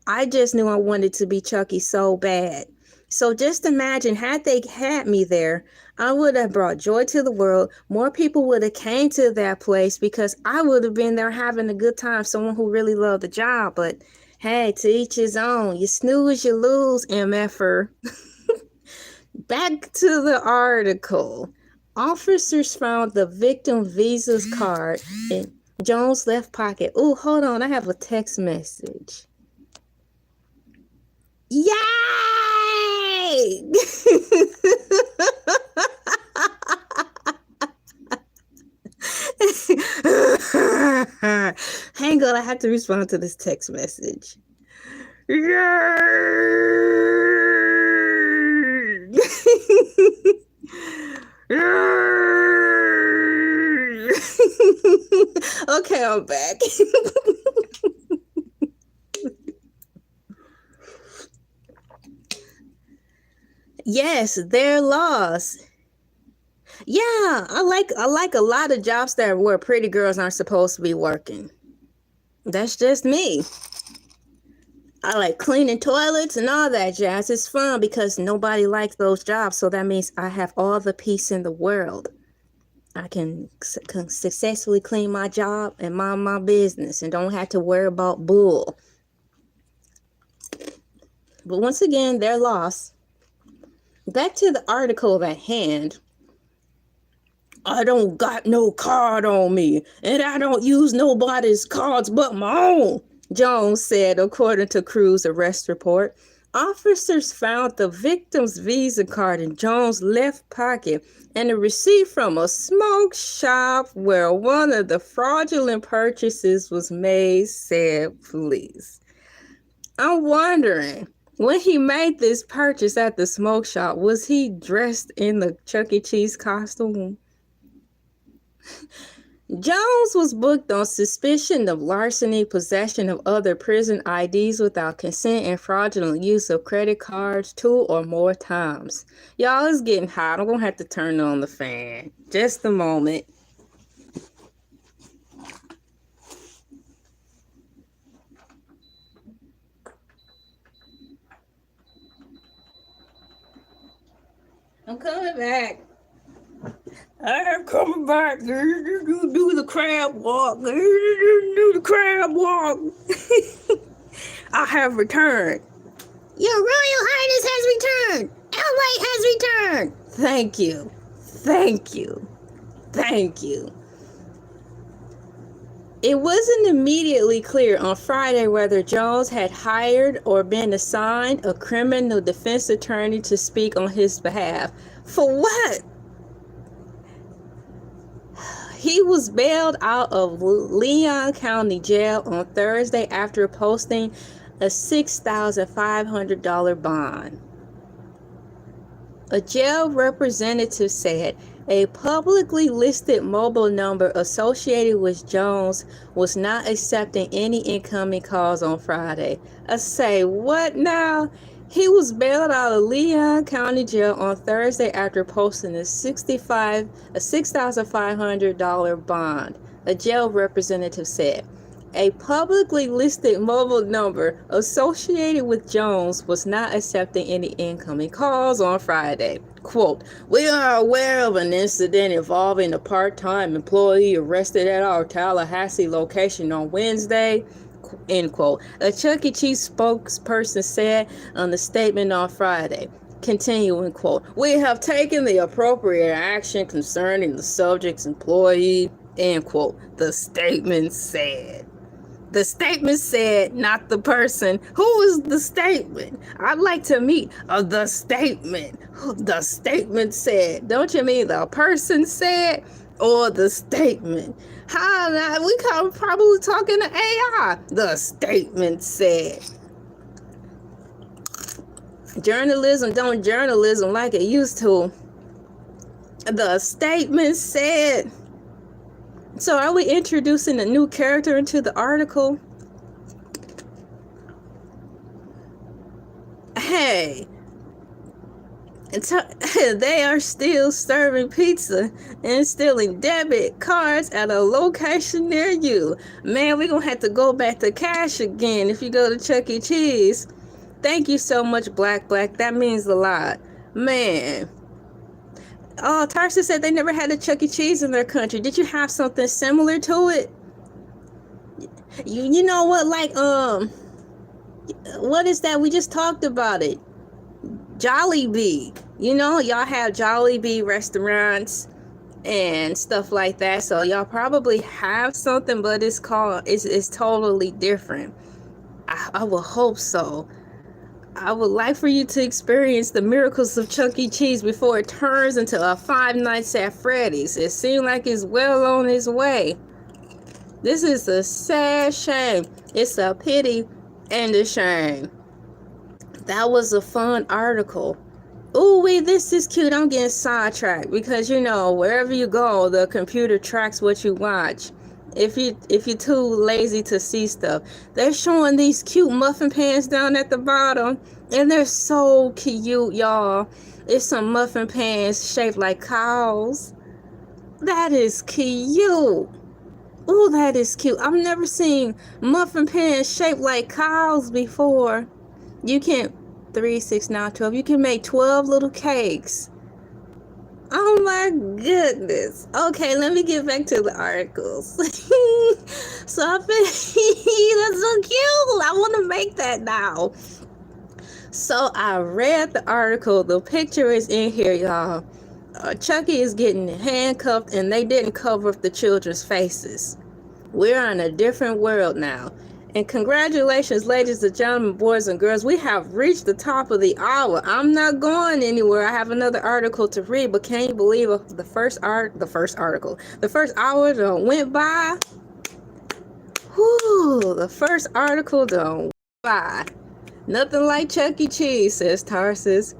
I just knew I wanted to be Chucky so bad. So just imagine, had they had me there, I would have brought joy to the world. More people would have came to that place because I would have been there having a good time. Someone who really loved the job. But hey, to each his own. You snooze, you lose, MFer. Back to the article. Officers found the victim Visa's card in Jones' left pocket. Oh, hold on. I have a text message. Yay! Hang on, I have to respond to this text message. Yay! Okay, I'm back. Yes, they're lost. Yeah, I like a lot of jobs where pretty girls aren't supposed to be working. That's just me. I like cleaning toilets and all that jazz. It's fun because nobody likes those jobs. So that means I have all the peace in the world. I can successfully clean my job and mind my business and don't have to worry about bull. But once again, they're lost. Back to the article at hand. I don't got no card on me, and I don't use nobody's cards but my own, Jones said, according to Crew's arrest report. Officers found the victim's Visa card in Jones' left pocket and a receipt from a smoke shop where one of the fraudulent purchases was made, said police. I'm wondering, when he made this purchase at the smoke shop, was he dressed in the Chuck E. Cheese costume? Jones was booked on suspicion of larceny, possession of other prison IDs without consent, and fraudulent use of credit cards 2 or more times. Y'all, it's getting hot. I'm going to have to turn on the fan. Just a moment. I'm coming back. I'm coming back. Do the crab walk. Do the crab walk. I have returned. Your Royal Highness has returned. Elay has returned. Thank you. Thank you. Thank you. It wasn't immediately clear on Friday whether Jones had hired or been assigned a criminal defense attorney to speak on his behalf. For what? He was bailed out of Leon County Jail on Thursday after posting a $6,500 bond. A jail representative said a publicly listed mobile number associated with Jones was not accepting any incoming calls on Friday. I say, what now? He was bailed out of Leon County Jail on Thursday after posting a $6,500 bond, a jail representative said. A publicly listed mobile number associated with Jones was not accepting any incoming calls on Friday. Quote, we are aware of an incident involving a part-time employee arrested at our Tallahassee location on Wednesday, end quote. A Chuck E. Cheese spokesperson said on the statement on Friday. Continuing quote, we have taken the appropriate action concerning the subject's employee, end quote, the statement said. The statement said, not the person. Who is the statement? I'd like to meet the statement. The statement said. Don't you mean the person said or the statement? How now? We probably talking to AI. The statement said. Journalism don't journalism like it used to. The statement said. So are we introducing a new character into the article? Hey, they are still serving pizza and stealing debit cards at a location near you. Man, we're going to have to go back to cash again if you go to Chuck E. Cheese. Thank you so much, Black. That means a lot. Man. Oh, Tarsa said they never had a Chuck E. Cheese in their country. Did you have something similar to it? You know what, like, what is that? We just talked about it. Jollibee. You know, y'all have Jollibee restaurants and stuff like that. So y'all probably have something, but it's totally different. I will hope so. I would like for you to experience the miracles of Chuck E. Cheese before it turns into a Five Nights at Freddy's. It seems like it's well on its way. This is a sad shame. It's a pity and a shame. That was a fun article. Ooh, wait, this is cute. I'm getting sidetracked because, you know, wherever you go, the computer tracks what you watch. If you're too lazy to see stuff, they're showing these cute muffin pans down at the bottom, and they're so cute, y'all. It's some muffin pans shaped like cows. That is cute. Ooh, that is cute. I've never seen muffin pans shaped like cows before. You can 3, 6, 9, 12. You can make 12 little cakes. Oh my goodness. Okay, let me get back to the articles. So I think that's so cute. I want to make that now. So I read the article. The picture is in here, y'all. Chucky is getting handcuffed, and they didn't cover up the children's faces. We're in a different world now. And congratulations, ladies and gentlemen, boys and girls. We have reached the top of the hour. I'm not going anywhere. I have another article to read, but can you believe the first hour done went by? Whew, the first article done went by. Nothing like Chuck E. Cheese, says Tarsus.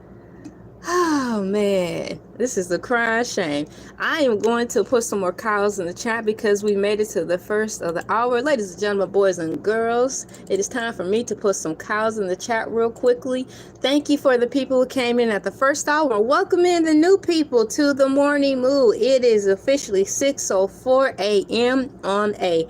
Oh man, this is a crying shame. I am going to put some more cows in the chat because we made it to the first of the hour. Ladies and gentlemen, boys and girls, it is time for me to put some cows in the chat real quickly. Thank you for the people who came in at the first hour. Welcome in the new people to the Morning Moo. It is officially 6:04 a.m. on a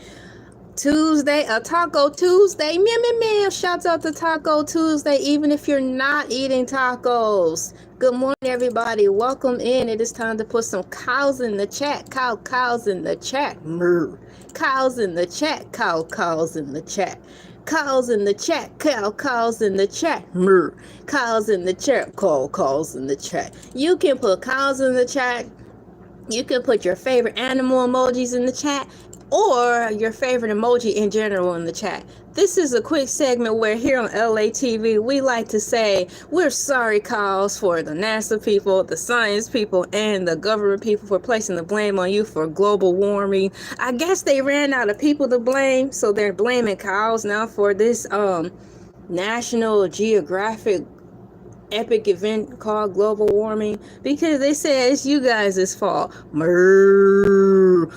Tuesday, a Taco Tuesday. Meow, meow, meow. Shouts out to Taco Tuesday, even if you're not eating tacos. Good morning, everybody. Welcome in. It is time to put some cows in the chat. Cows in the chat. Moo. Cows in the chat. Cows in the chat. Cows in the chat. Cows in the chat. Moo. Cows in the chat. Cows in the chat. You can put cows in the chat. You can put your favorite animal emojis in the chat, or your favorite emoji in general in the chat. This is a quick segment where here on LA TV, we like to say, we're sorry, cows, for the NASA people, the science people, and the government people for placing the blame on you for global warming. I guess they ran out of people to blame, so they're blaming cows now for this National Geographic epic event called global warming, because they say it's you guys' fault.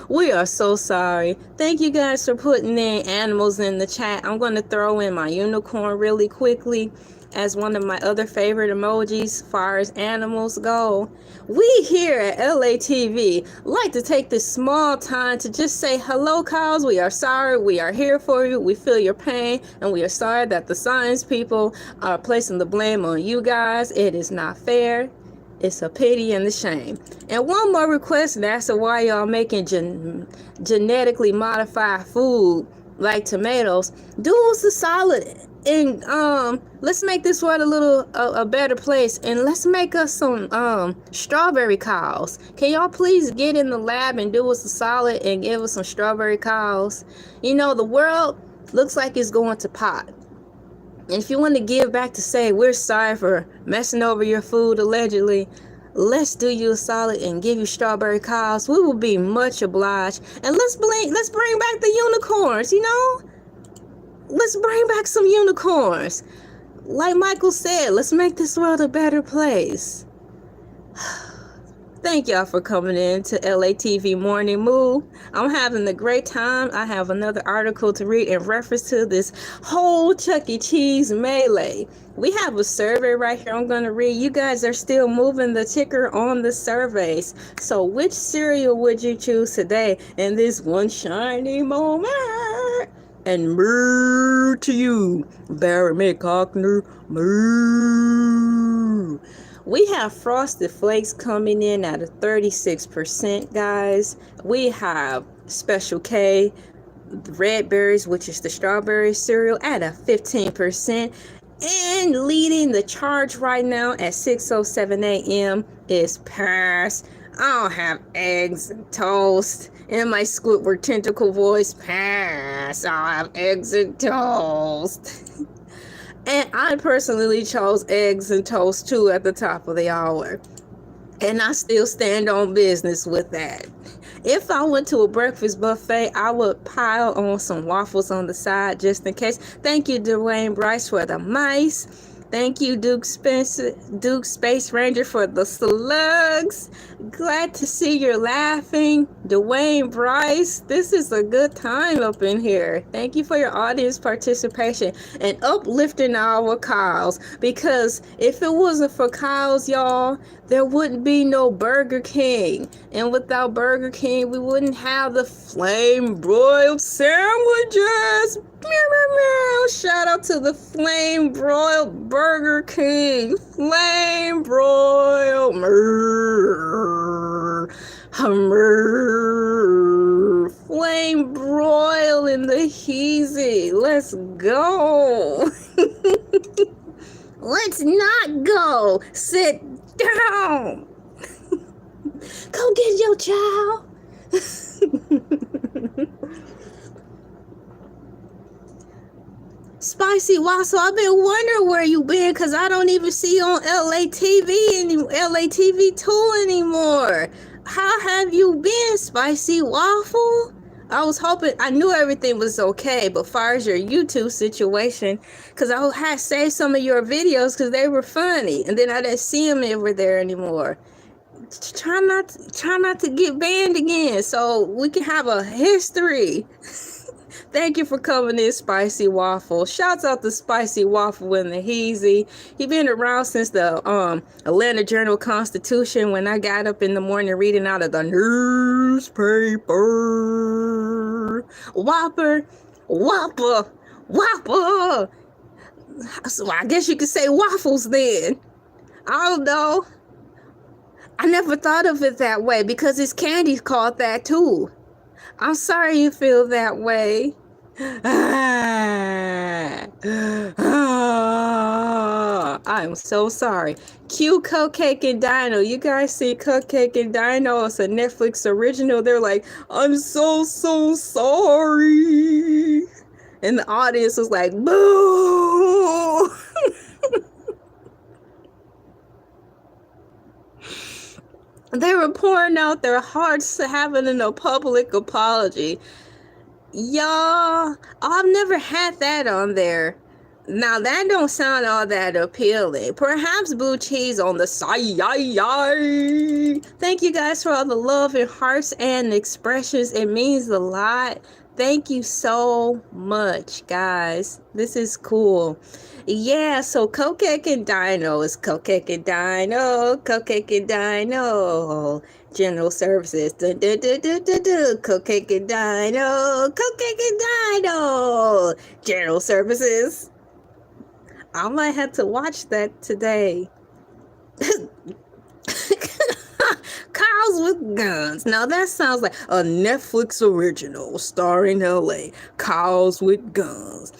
We are so sorry. Thank you guys for putting in animals in the chat. I'm going to throw in my unicorn really quickly as one of my other favorite emojis as far as animals go. We here at LA TV like to take this small time to just say hello, cows. We are sorry. We are here for you. We feel your pain, and we are sorry that the science people are placing the blame on you guys. It is not fair. It's a pity and a shame. And one more request, and that's why y'all making genetically modified food like tomatoes. Do us a solid and let's make this world a better place, and let's make us some strawberry cows. Can y'all please get in the lab and do us a solid and give us some strawberry cows? You know, the world looks like it's going to pot. And if you want to give back to say we're sorry for messing over your food allegedly, let's do you a solid and give you strawberry cows. We will be much obliged. And let's bring back the unicorns, you know? Let's bring back some unicorns. Like Michael said, let's make this world a better place. Thank y'all for coming in to LA TV Morning Moo. I'm having a great time. I have another article to read in reference to this whole Chuck E. Cheese melee. We have a survey right here I'm going to read. You guys are still moving the ticker on the surveys. So which cereal would you choose today in this one shiny moment? And moo to you, Barry McCockner, moo. We have Frosted Flakes coming in at a 36%, guys. We have Special K, Red Berries, which is the strawberry cereal, at a 15%. And leading the charge right now at 6:07 a.m. is Pass. I don't have eggs and toast. In my Squidward tentacle voice, Pass. I have eggs and toast. And I personally chose eggs and toast too at the top of the hour. And I still stand on business with that. If I went to a breakfast buffet, I would pile on some waffles on the side just in case. Thank you, Dwayne Bryce, for the mice. Thank you, Duke Space Ranger, for the slugs. Glad to see you're laughing. Dwayne Bryce, this is a good time up in here. Thank you for your audience participation and uplifting our cows. Because if it wasn't for cows, y'all, there wouldn't be no Burger King. And without Burger King, we wouldn't have the flame broiled sandwiches. Meow, meow, meow. Shout out to the flame broiled Burger King. Flame broiled. Flame broil in the heezy. Let's go. Let's not go. Sit down. Go get your child. Spicy Waffle, I've been wondering where you been, because I don't even see you on LA TV anymore, LA TV 2 anymore. How have you been, Spicy Waffle? I was hoping, I knew everything was okay, but far as your YouTube situation, because I had saved some of your videos because they were funny, and then I didn't see them over there anymore. Try not to get banned again, so we can have a history. Thank you for coming in, Spicy Waffle. Shouts out to Spicy Waffle and the Heezy. He been around since the Atlanta Journal-Constitution, when I got up in the morning reading out of the newspaper. Whopper. So I guess you could say waffles then. I don't know. I never thought of it that way, because it's candy called that too. I'm sorry you feel that way. I'm so sorry. Cue Cupcake and Dino. You guys see Cupcake and Dino? It's a Netflix original. They're like, I'm so sorry. And the audience was like, boo. They were pouring out their hearts to having a public apology. Y'all, I've never had that on there. Now, that don't sound all that appealing. Perhaps blue cheese on the side. Thank you guys for all the love and hearts and expressions. It means a lot. Thank you so much, guys. This is cool. Yeah, so Cupcake and Dino is Cupcake and Dino. Cupcake and Dino. General Services. Cupcake and Dino. Cupcake and Dino. General Services. I might have to watch that today. Cows with Guns. Now that sounds like a Netflix original starring LA. Cows with Guns.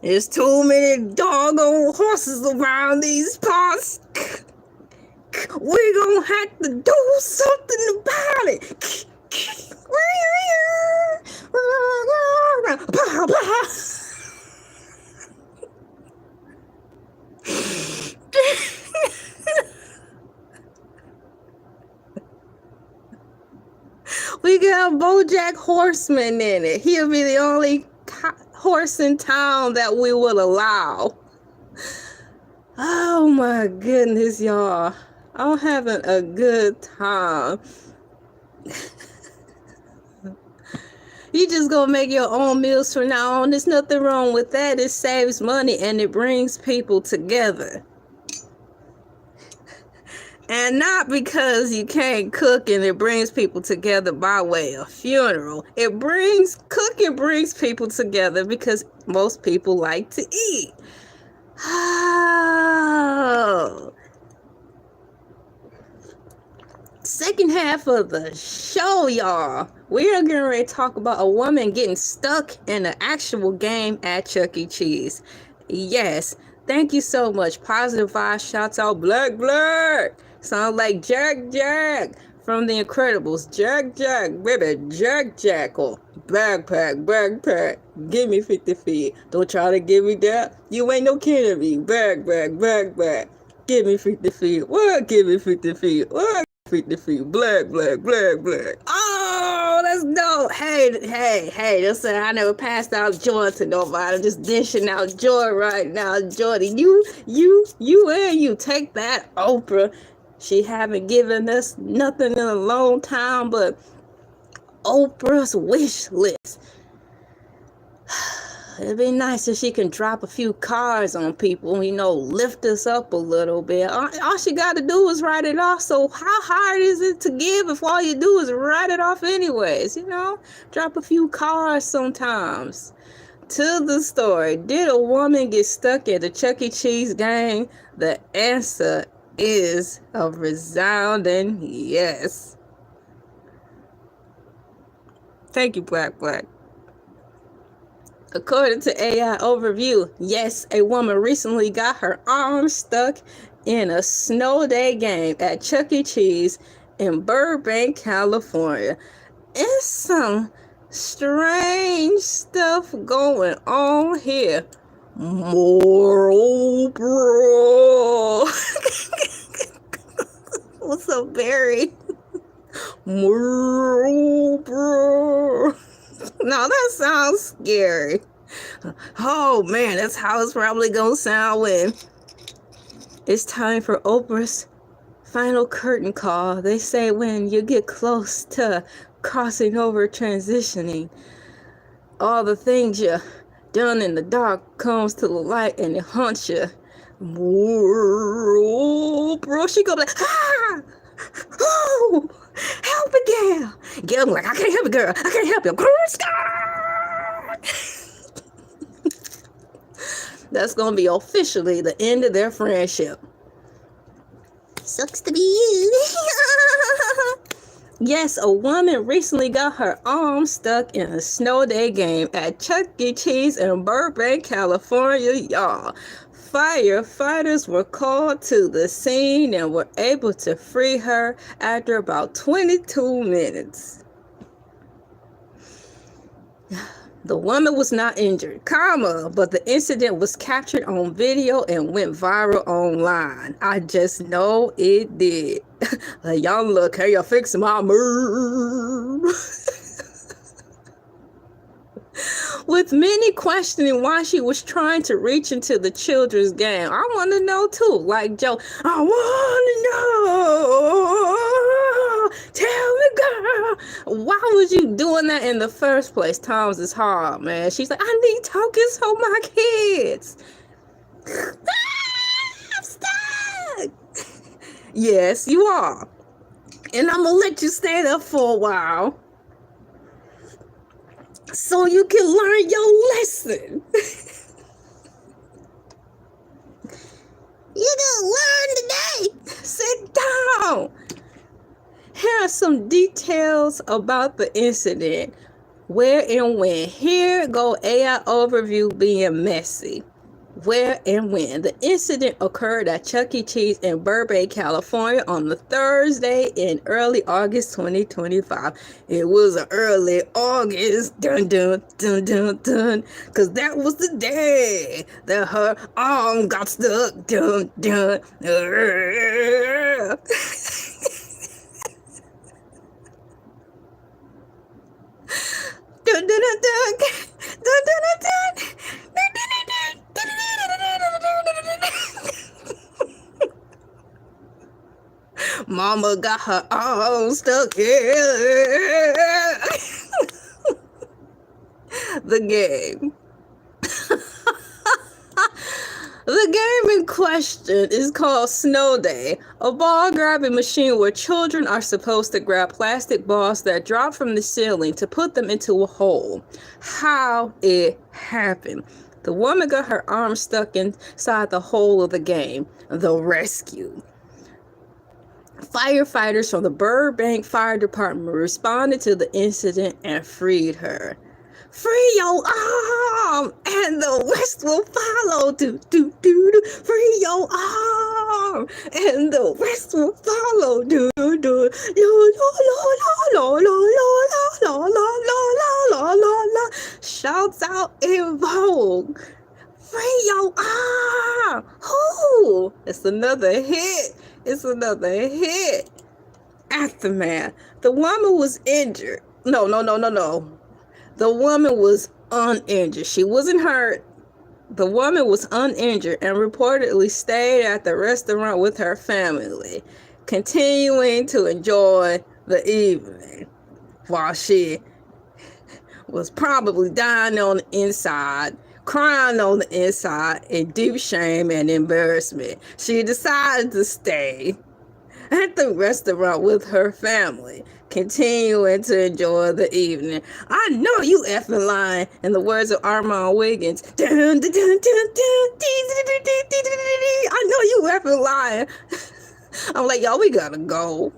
There's too many doggone horses around these parts. We're gonna have to do something about it. We got BoJack Horseman in it. He'll be the only horse in town that we will allow. Oh my goodness, y'all. I'm having a good time. You just gonna make your own meals from now on. There's nothing wrong with that. It saves money and it brings people together. And not because you can't cook and it brings people together by way of funeral. Cooking brings people together because most people like to eat. Oh. Second half of the show, y'all. We are going to talk about a woman getting stuck in an actual game at Chuck E. Cheese. Yes. Thank you so much. Positive vibes. Shouts out Black. Sound like Jack from The Incredibles. Jack, baby, Jack. Oh, backpack. Give me 50 feet. Don't try to give me that. You ain't no Kennedy. Backpack. Give me 50 feet. What? Give me 50 feet. What? 50 feet. Black. Oh, that's dope. Hey, listen, I never passed out joy to nobody. I'm just dishing out joy right now. Jordy, you take that, Oprah. She haven't given us nothing in a long time but Oprah's wish list. It'd be nice if she can drop a few cards on people, lift us up a little bit. All she got to do is write it off. So how hard is it to give if all you do is write it off anyways? Drop a few cards sometimes. To the story, did a woman get stuck at the Chuck E. Cheese game? The answer is a resounding yes. Thank you, Black. According to AI Overview, yes, a woman recently got her arm stuck in a snow day game at Chuck E. Cheese in Burbank, California. It's some strange stuff going on here. More Oprah. What's up, Barry? More Oprah. No, that sounds scary. Oh man, that's how it's probably gonna sound when it's time for Oprah's final curtain call. They say when you get close to crossing over, transitioning, all the things you done in the dark comes to the light and it haunts you. Whoa, bro, she go like, ah, oh, help me, girl. Girl, I'm like, I can't help you, girl. I can't help you. That's gonna be officially the end of their friendship. Sucks to be you. Yes, a woman recently got her arm stuck in a snow day game at Chuck E. Cheese in Burbank, California, y'all. Firefighters were called to the scene and were able to free her after about 22 minutes. The woman was not injured, but the incident was captured on video and went viral online. I just know it did. Like, y'all look, hey, you're fixing my mood. With many questioning why she was trying to reach into the children's game. I want to know too. Like Joe, I want to know. Tell me, girl, why was you doing that in the first place? Times is hard, man. She's like, I need tokens for my kids. I'm stuck. Yes, you are. And I'm going to let you stay there for a while, so you can learn your lesson. You're gonna learn today. Sit down. Here are some details about the incident. Where and when. Here go AI overview being messy. Where and when. The incident occurred at Chuck E. Cheese in Burbank, California on the Thursday in early August 2025. It was early August, dun dun dun dun dun, because that was the day that her arm got stuck, dun dun. Dun dun dun dun dun dun dun dun. Mama got her arm stuck in the game. The game in question is called Snow Day, a ball grabbing machine where children are supposed to grab plastic balls that drop from the ceiling to put them into a hole. How it happened. The woman got her arm stuck inside the hole of the game. The rescue. Firefighters from the Burbank Fire Department responded to the incident and freed her. Free your arm, and the rest will follow. Do do do do. Free your arm, and the rest will follow. Do do do. La la la la la la la la la la la. Shouts out in vogue. Free your arm. Whoo! It's another hit. It's another hit. Aftermath. The woman was injured. No. The woman was uninjured. She wasn't hurt. The woman was uninjured and reportedly stayed at the restaurant with her family, continuing to enjoy the evening while she was probably dying on the inside, crying on the inside in deep shame and embarrassment. She decided to stay at the restaurant with her family, continuing to enjoy the evening. I know you effing lying, in the words of Armand Wiggins. I know you effing lying. I'm like, y'all, we gotta go.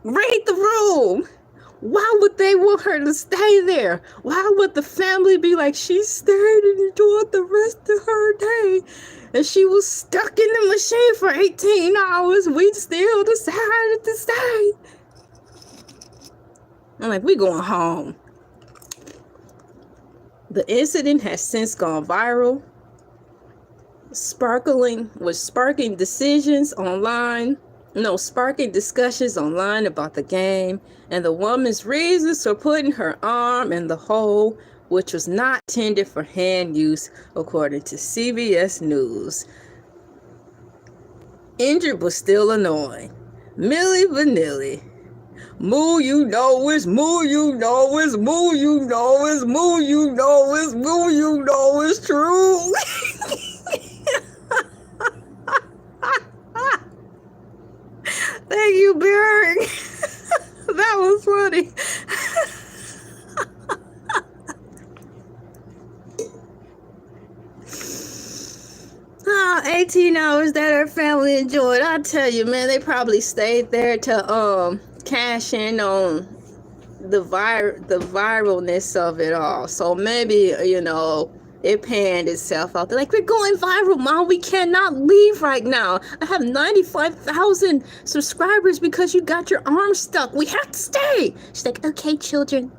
Read the room. Why would they want her to stay there? Why would the family be like, she stayed and enjoyed the rest of her day, and she was stuck in the machine for 18 hours. We still decided to stay. I'm like, we going home. The incident has since gone viral, sparking discussions online about the game and the woman's reasons for putting her arm in the hole, which was not intended for hand use, according to CBS News. Injured but still annoying. Milli Vanilli. Moo, you know it's moo, you know it's moo, you know it's moo, you know it's moo, you know it's true. Thank you, Barry. That was funny. 18 hours that her family enjoyed. I tell you, man, they probably stayed there to cash in on the viralness of it all. So maybe, it panned itself out. They're like, we're going viral, Mom. We cannot leave right now. I have 95,000 subscribers because you got your arm stuck. We have to stay. She's like, okay, children,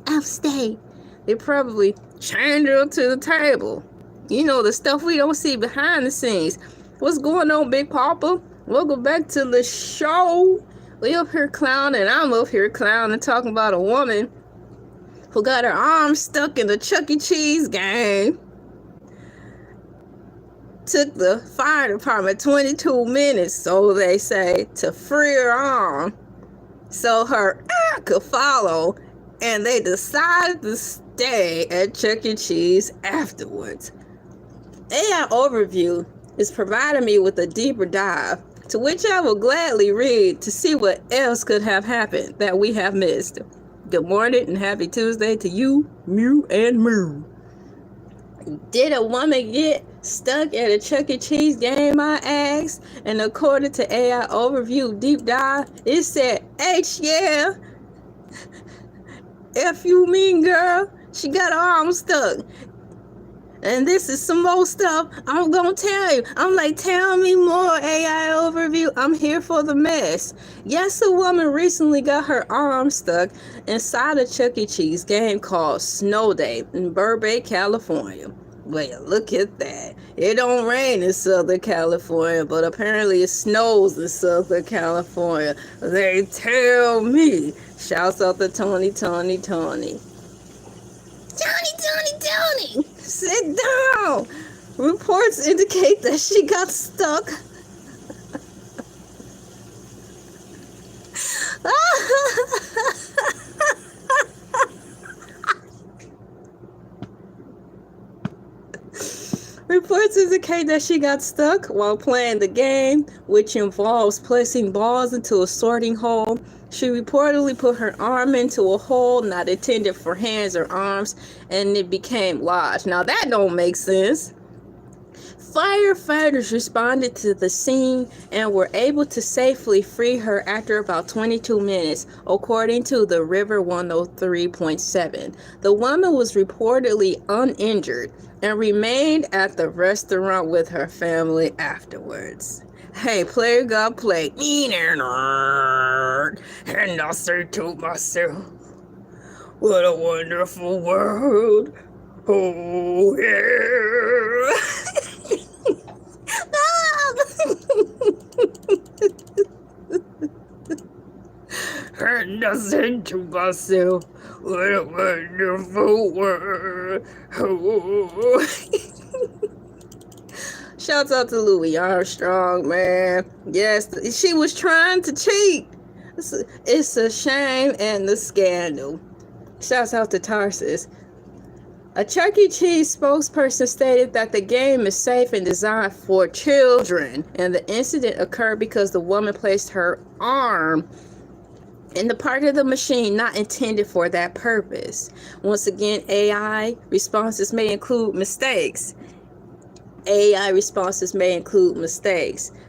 I'll stay. They probably chained her to the table. The stuff we don't see behind the scenes. What's going on, Big Papa? Welcome back to the show. We up here clowning. I'm up here clowning, talking about a woman who got her arm stuck in the Chuck E. Cheese game. Took the fire department 22 minutes, so they say, to free her arm so her could follow. And they decided to stay at Chuck E. Cheese afterwards. AI Overview is providing me with a deeper dive, to which I will gladly read to see what else could have happened that we have missed. Good morning and happy Tuesday to you, Moo and Moo. Did a woman get stuck at a Chuck E. Cheese game, I asked? And according to AI Overview Deep Dive, it said, H, yeah. F you mean, girl? She got her arm stuck. And this is some more stuff I'm gonna tell you. I'm like, tell me more, AI Overview. I'm here for the mess. Yes, a woman recently got her arm stuck inside a Chuck E. Cheese game called Snow Day in Burbank, California. Well, look at that. It don't rain in Southern California, but apparently it snows in Southern California. They tell me. Shouts out to Tony. Tony, sit down. Reports indicate that she got stuck. Reports indicate that she got stuck while playing the game, which involves placing balls into a sorting hole. She reportedly put her arm into a hole not intended for hands or arms, and it became lodged. Now that don't make sense. Firefighters responded to the scene and were able to safely free her after about 22 minutes, according to the River 103.7. The woman was reportedly uninjured and remained at the restaurant with her family afterwards. Hey, player got played. And I say to myself, what a wonderful world. Oh, yeah. And I said to myself, what a wonderful world. Oh. Shouts out to Louis Armstrong, man. Yes, she was trying to cheat. It's a shame and the scandal. Shouts out to Tarsus. A Chuck E. Cheese spokesperson stated that the game is safe and designed for children, and the incident occurred because the woman placed her arm in the part of the machine not intended for that purpose. Once again, AI responses may include mistakes.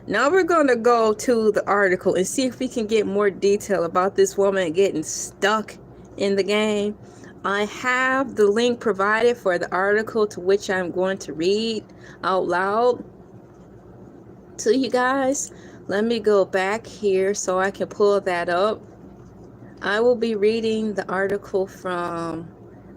Now we're going to go to the article and see if we can get more detail about this woman getting stuck in the game. I have the link provided for the article, to which I'm going to read out loud to you guys. Let me go back here so I can pull that up. I will be reading the article from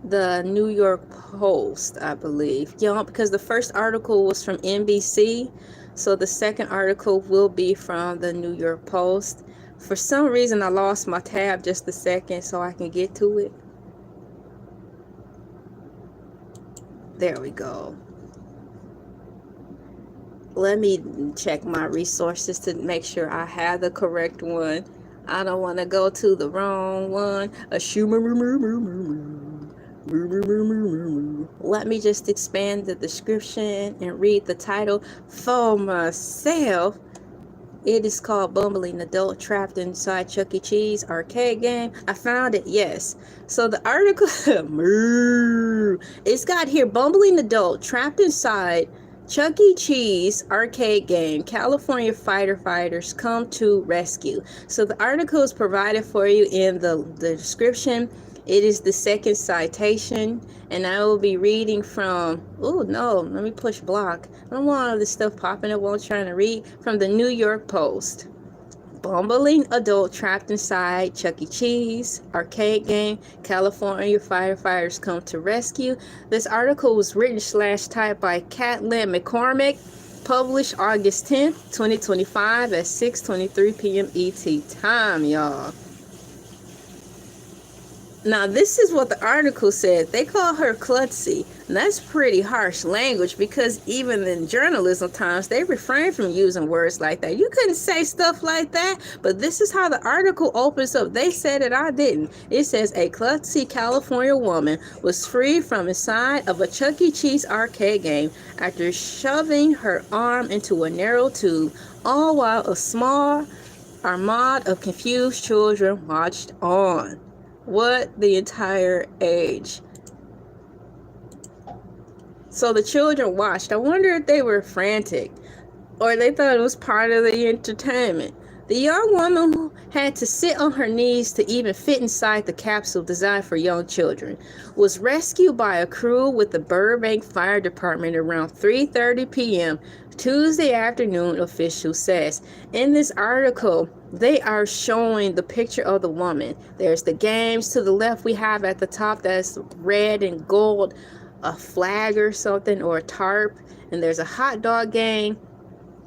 the New York Post, I believe. Yeah, because the first article was from NBC, so the second article will be from the New York Post. For some reason, I lost my tab just a second so I can get to it. There we go. Let me check my resources to make sure I have the correct one. I don't want to go to the wrong one. Let me just expand the description and read the title for myself. It is called Bumbling, Adult Trapped Inside Chuck E. Cheese Arcade Game. I found it, yes. So the article, it's got here, Bumbling Adult Trapped Inside Chuck E. Cheese Arcade Game. California firefighters come to rescue. So the article is provided for you in the description. It is the second citation, and I will be reading from, oh no, let me push block. I don't want all this stuff popping up while I'm trying to read. From the New York Post. Bumbling adult trapped inside Chuck E. Cheese Arcade Game. California firefighters come to rescue. This article was written / typed by Catlin McCormick. Published August 10th, 2025 at 6:23 p.m. ET time, y'all. Now, this is what the article said. They call her klutzy. And that's pretty harsh language, because even in journalism times, they refrain from using words like that. You couldn't say stuff like that, but this is how the article opens up. They said it, I didn't. It says, a klutzy California woman was freed from inside of a Chuck E. Cheese arcade game after shoving her arm into a narrow tube, all while a small armada of confused children watched on. What the entire age. So the children watched. I wonder if they were frantic or they thought it was part of the entertainment. The young woman, who had to sit on her knees to even fit inside the capsule designed for young children, was rescued by a crew with the Burbank Fire Department around 3:30 p.m. Tuesday afternoon, official says. In this article, they are showing the picture of the woman. There's the games to the left. We have at the top, that's red and gold, a flag or something, or a tarp. And there's a hot dog game.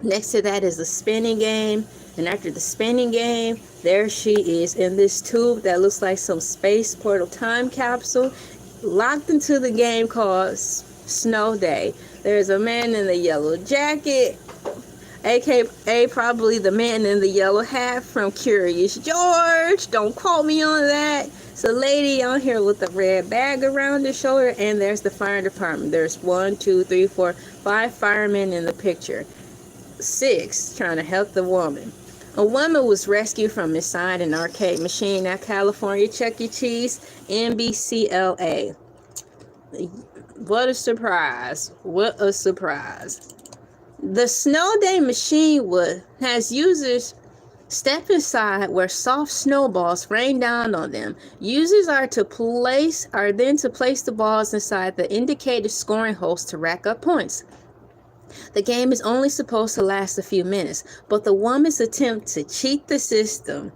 Next to that is a spinning game. And after the spinning game, there she is in this tube that looks like some space portal time capsule, locked into the game called Snow Day. There's a man in the yellow jacket, aka probably the man in the yellow hat from Curious George. Don't quote me on that. It's a lady on here with a red bag around her shoulder, and there's the fire department. There's 1, 2, 3, 4, 5 firemen in the picture. 6 trying to help the woman. A woman was rescued from inside an arcade machine at California Chuck E. Cheese, NBCLA. What a surprise. What a surprise. The Snow Day machine has users step inside where soft snowballs rain down on them. Users are then to place the balls inside the indicated scoring holes to rack up points. The game is only supposed to last a few minutes, but the woman's attempt to cheat the system.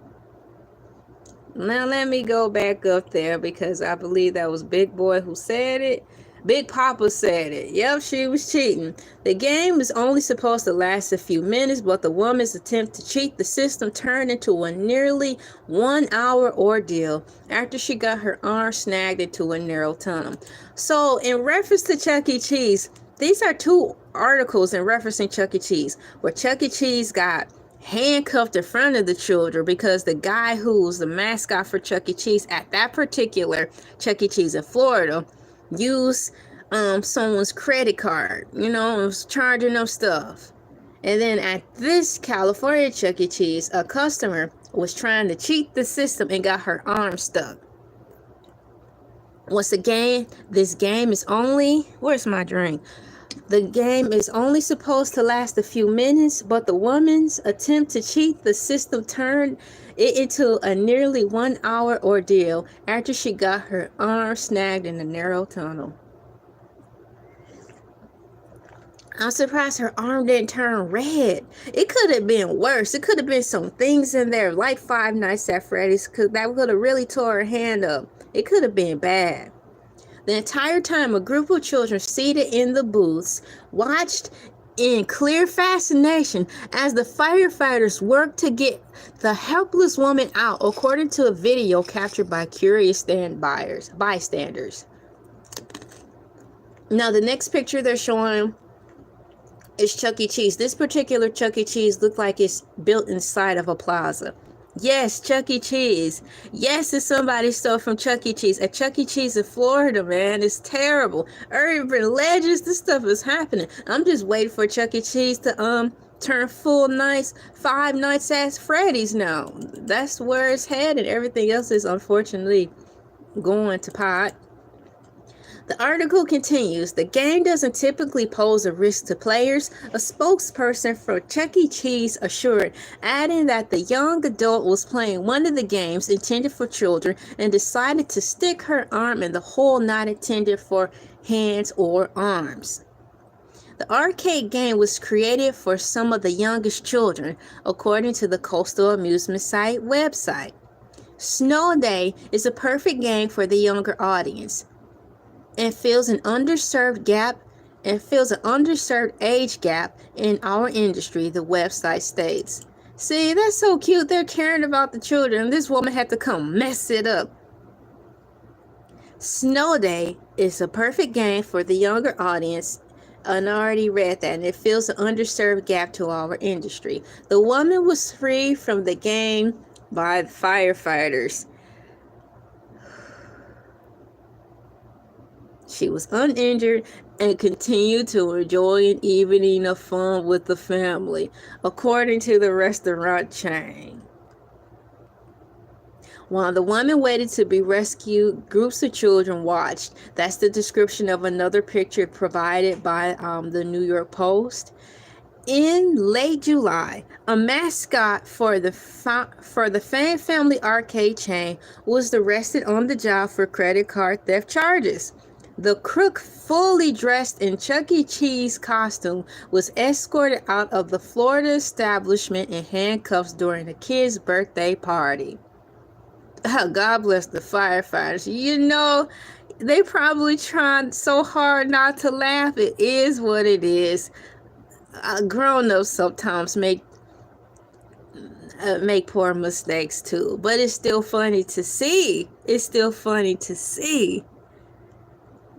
Now let me go back up there, because I believe that was Big Boy who said it. Big Papa said it. Yep, she was cheating. The game is only supposed to last a few minutes, but the woman's attempt to cheat the system turned into a nearly 1-hour ordeal after she got her arm snagged into a narrow tunnel. So in reference to Chuck E. Cheese, these are 2 articles in referencing Chuck E. Cheese, where Chuck E. Cheese got handcuffed in front of the children because the guy who was the mascot for Chuck E. Cheese at that particular Chuck E. Cheese in Florida used someone's credit card, and was charging them stuff. And then at this California Chuck E. Cheese, a customer was trying to cheat the system and got her arm stuck. Once again, this game is only, where's my drink? The game is only supposed to last a few minutes, but the woman's attempt to cheat the system turned it into a nearly 1-hour ordeal after she got her arm snagged in a narrow tunnel. I'm surprised her arm didn't turn red. It could have been worse. It could have been some things in there, like Five Nights at Freddy's, that could have really tore her hand up. It could have been bad. The entire time, a group of children seated in the booths watched in clear fascination as the firefighters worked to get the helpless woman out, according to a video captured by curious bystanders. Now, the next picture they're showing is Chuck E. Cheese. This particular Chuck E. Cheese looked like it's built inside of a plaza. Yes, Chuck E. Cheese. Yes, it's somebody's stuff from Chuck E. Cheese. At Chuck E. Cheese in Florida, man, it's terrible. Urban legends, this stuff is happening. I'm just waiting for Chuck E. Cheese to turn full nights, 5 Nights at Freddy's now. That's where it's headed. Everything else is unfortunately going to pot. The article continues, the game doesn't typically pose a risk to players, a spokesperson for Chuck E. Cheese assured, adding that the young adult was playing one of the games intended for children and decided to stick her arm in the hole not intended for hands or arms. The arcade game was created for some of the youngest children, according to the Coastal Amusement Site website. Snow Day is a perfect game for the younger audience and fills an underserved age gap in our industry, the website states. See, that's so cute. They're caring about the children. This woman had to come mess it up. Snow Day is a perfect game for the younger audience, and I already read that, and it fills an underserved gap to our industry. The woman was freed from the game by the firefighters. She was uninjured and continued to enjoy an evening of fun with the family, according to the restaurant chain. While the woman waited to be rescued, groups of children watched. That's the description of another picture provided by the New York Post. In late July, a mascot for the Fan Family arcade chain was arrested on the job for credit card theft charges. The crook, fully dressed in Chuck E. Cheese costume, was escorted out of the Florida establishment in handcuffs during a kid's birthday party. God bless the firefighters. You know, they probably tried so hard not to laugh. It is what it is. Grown-ups sometimes make poor mistakes too, but it's still funny to see. It's still funny to see.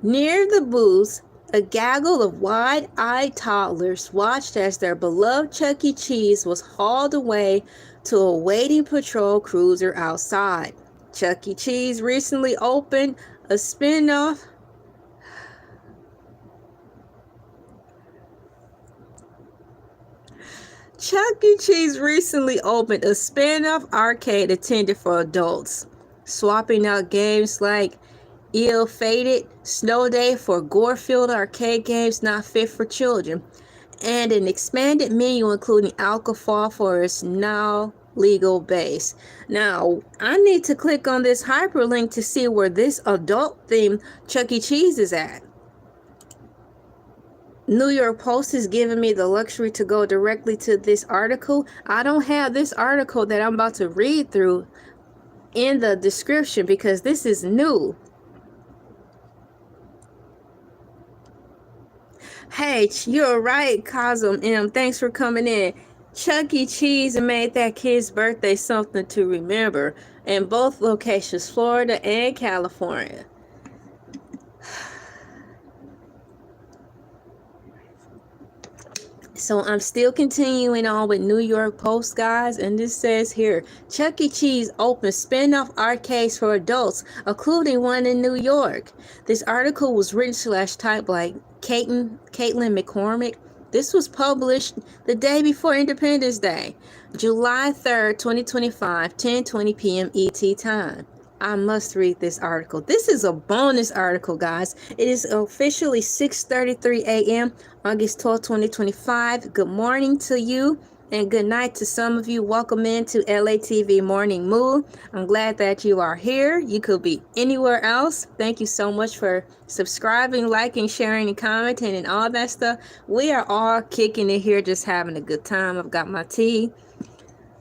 Near the booths, a gaggle of wide-eyed toddlers watched as their beloved Chuck E. Cheese was hauled away to a waiting patrol cruiser outside. Chuck E. Cheese recently opened a spin-off arcade intended for adults, swapping out games like ill-fated Snow Day for gore-filled arcade games not fit for children, and an expanded menu including alcohol for its now legal base. Now, I need to click on this hyperlink to see where this adult-themed Chuck E. Cheese is at. New York Post is giving me the luxury to go directly to this article. I don't have this article that I'm about to read through in the description because this is new. Hey, you're right, Cosm M. Thanks for coming in. Chuck E. Cheese made that kid's birthday something to remember in both locations, Florida and California. So I'm still continuing on with New York Post, guys, and this says here, Chuck E. Cheese opens spin-off arcades for adults, including one in New York. This article was written/typed by Caitlin McCormick. This was published the day before Independence Day, July 3rd, 2025, 10:20 p.m. ET time. I must read this article. This is a bonus article, guys. It is officially 6:33 a.m., August 12, 2025. Good morning to you and good night to some of you. Welcome into Elay TV Morning Moo. I'm glad that you are here. You could be anywhere else. Thank you so much for subscribing, liking, sharing, and commenting and all that stuff. We are all kicking it here, just having a good time. I've got my tea.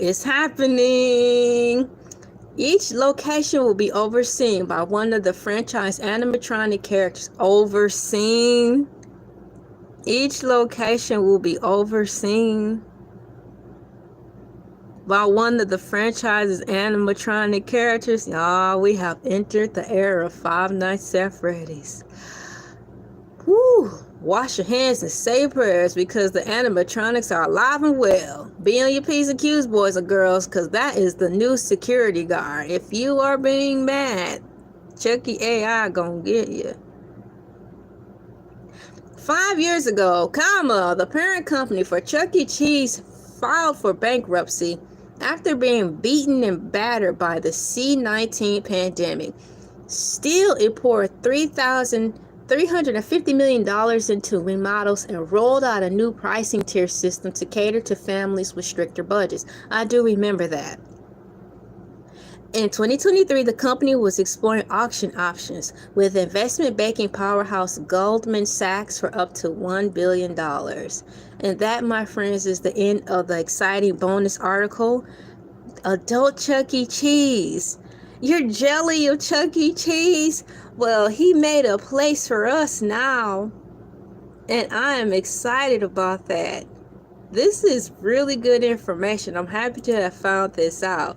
it's happening. Each location will be overseen by one of the franchise animatronic characters. Overseen. Each location will be overseen by one of the franchise's animatronic characters. Y'all, we have entered the era of Five Nights at Freddy's. Woo! Wash your hands and say prayers because the animatronics are alive and well. Be on your P's and Q's, boys and girls, because that is the new security guard. If you are being mad, Chucky AI gonna get you. 5 years ago, the parent company for Chuck E. Cheese filed for bankruptcy after being beaten and battered by the C-19 pandemic. Still, it poured $350 million into remodels and rolled out a new pricing tier system to cater to families with stricter budgets. I do remember that. In 2023, the company was exploring auction options with investment banking powerhouse Goldman Sachs for up to $1 billion. And that, my friends, is the end of the exciting bonus article. Adult Chuck E. Cheese. Your jelly of Chuck E. Cheese. Well, he made a place for us now. And I am excited about that. This is really good information. I'm happy to have found this out.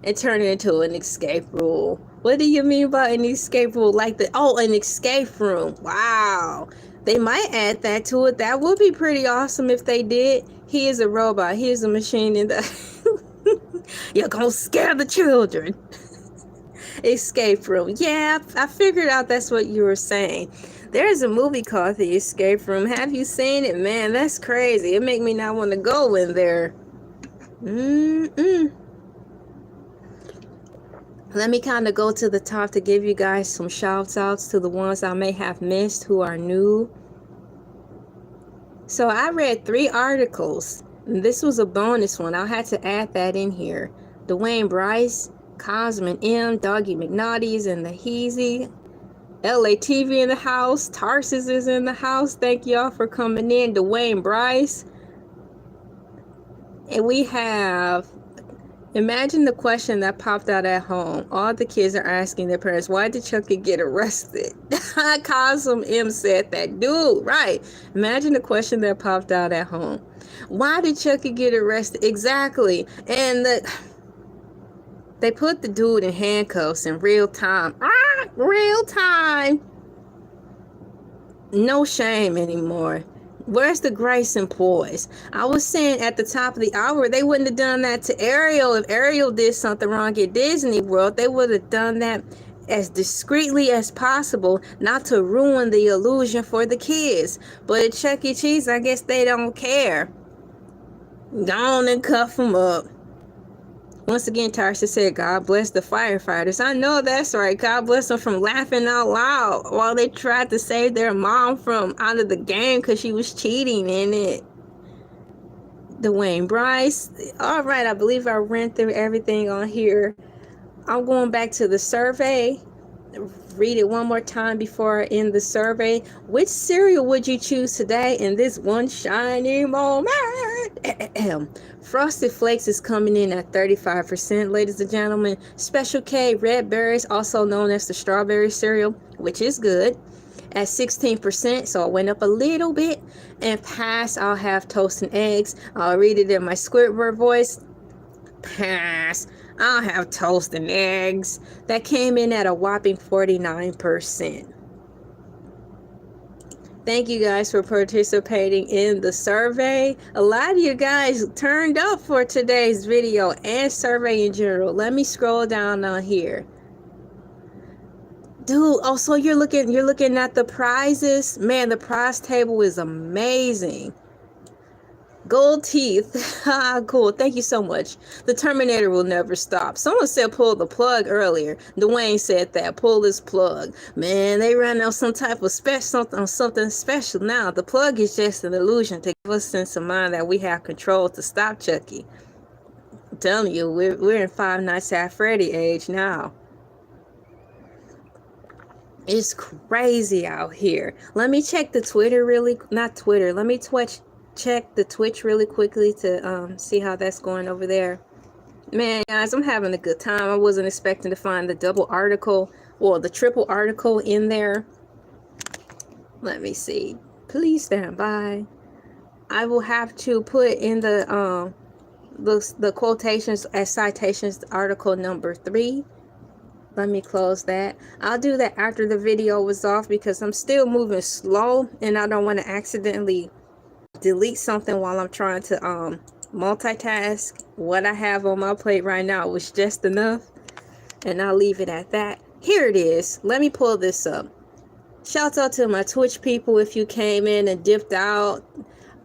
And turn it into an escape room. What do you mean by an escape room? Like an escape room. Wow. They might add that to it. That would be pretty awesome if they did. He is a robot. He is a machine in the... You're gonna scare the children. Escape room. Yeah, I figured out that's what you were saying. There's a movie called The Escape Room. Have you seen it? Man, that's crazy. It make me not want to go in there. Let me kind of go to the top to give you guys some shout outs to the ones I may have missed who are new. So I read 3 articles. This was a bonus one. I had to add that in here. Dwayne Bryce, Cosmin M, Doggy McNaughty's in the Heezy. Elay TV in the house. Tarsus is in the house. Thank y'all for coming in. Dwayne Bryce. And we have... Imagine the question that popped out at home. All the kids are asking their parents, why did Chucky get arrested? Cosm M said that. Dude, right. Imagine the question that popped out at home. Why did Chucky get arrested? Exactly. And they put the dude in handcuffs in real time. Real time. No shame anymore. Where's the grace and poise? I was saying at the top of the hour, they wouldn't have done that to Ariel. If Ariel did something wrong at Disney World, they would have done that as discreetly as possible, not to ruin the illusion for the kids. But at Chuck E. Cheese, I guess they don't care. Go on and cuff them up. Once again, Tarsha said, God bless the firefighters. I know that's right. God bless them from laughing out loud while they tried to save their mom from out of the game because she was cheating in it. Dwayne Bryce. All right, I believe I ran through everything on here. I'm going back to the survey. Read it one more time before I end the survey. Which cereal would you choose today in this one shiny moment? Frosted Flakes is coming in at 35%, ladies and gentlemen. Special K Red Berries, also known as the strawberry cereal, which is good, at 16%, so it went up a little bit. And pass, I'll have toast and eggs. I'll read it in my Squidward voice. Pass, I'll have toast and eggs. That came in at a whopping 49%. Thank you guys for participating in the survey. A lot of you guys turned up for today's video and survey in general. Let me scroll down on here. Dude, oh, so you're looking at the prizes? Man, the prize table is amazing. Gold teeth. Cool. Thank you so much. The Terminator will never stop. Someone said pull the plug earlier. Dwayne said that. Pull this plug. Man, they ran out some type of something special now. The plug is just an illusion to give us a sense of mind that we have control to stop Chucky. I'm telling you, we're in Five Nights at Freddy age now. It's crazy out here. Let me check the Twitter let me check the Twitch really quickly to see how that's going over there. Man, guys, I'm having a good time. I wasn't expecting to find the double article or the triple article in there. Let me see. Please stand by. I will have to put in the quotations as citations article number 3. Let me close that. I'll do that after the video was off because I'm still moving slow and I don't want to accidentally delete something while I'm trying to multitask. What I have on my plate right now was just enough, and I'll leave it at that. Here it is. Let me pull this up. Shout out to my Twitch people if you came in and dipped out.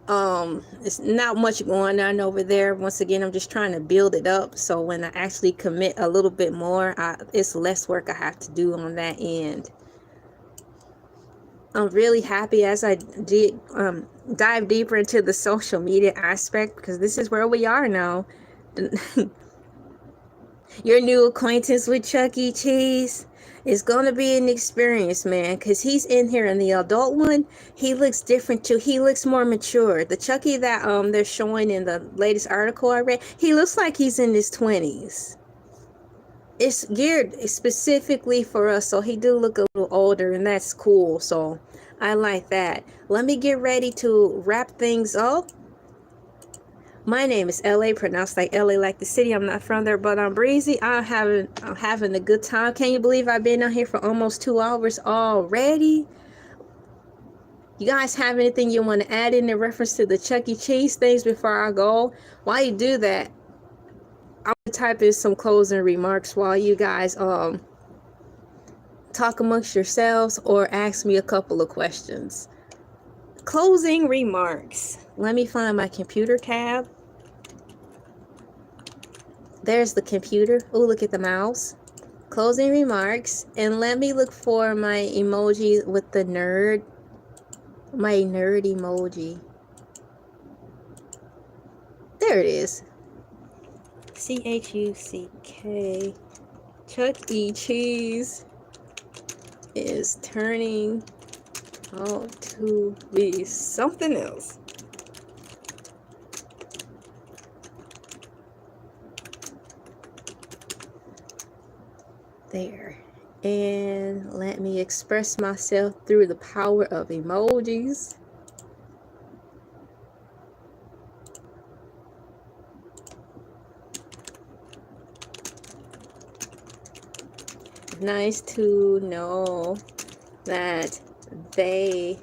It's not much going on over there. Once again, I'm just trying to build it up, so when I actually commit a little bit more, it's less work I have to do on that end. I'm really happy as I did dive deeper into the social media aspect, because this is where we are now. Your new acquaintance with Chuck E. Cheese is going to be an experience, man, because he's in here. In the adult one, he looks different too. He looks more mature. The Chucky that they're showing in the latest article I read, he looks like he's in his 20s. It's geared specifically for us, so he do look a little older, and that's cool. So I like that. Let me get ready to wrap things up. My name is LA, pronounced like LA, like the city. I'm not from there, but I'm breezy. I'm having a good time. Can you believe I've been out here for almost 2 hours already? You guys have anything you want to add in reference to the Chuck E. Cheese things before I go? While you do that, I'll type in some closing remarks while you guys talk amongst yourselves or ask me a couple of questions. Closing remarks. Let me find my computer tab. There's the computer. Oh, look at the mouse. Closing remarks. And let me look for my emoji with the nerd. My nerd emoji. There it is. CHUCK. Chuck E. Cheese is turning out to be something else. There. And let me express myself through the power of emojis. Nice to know that they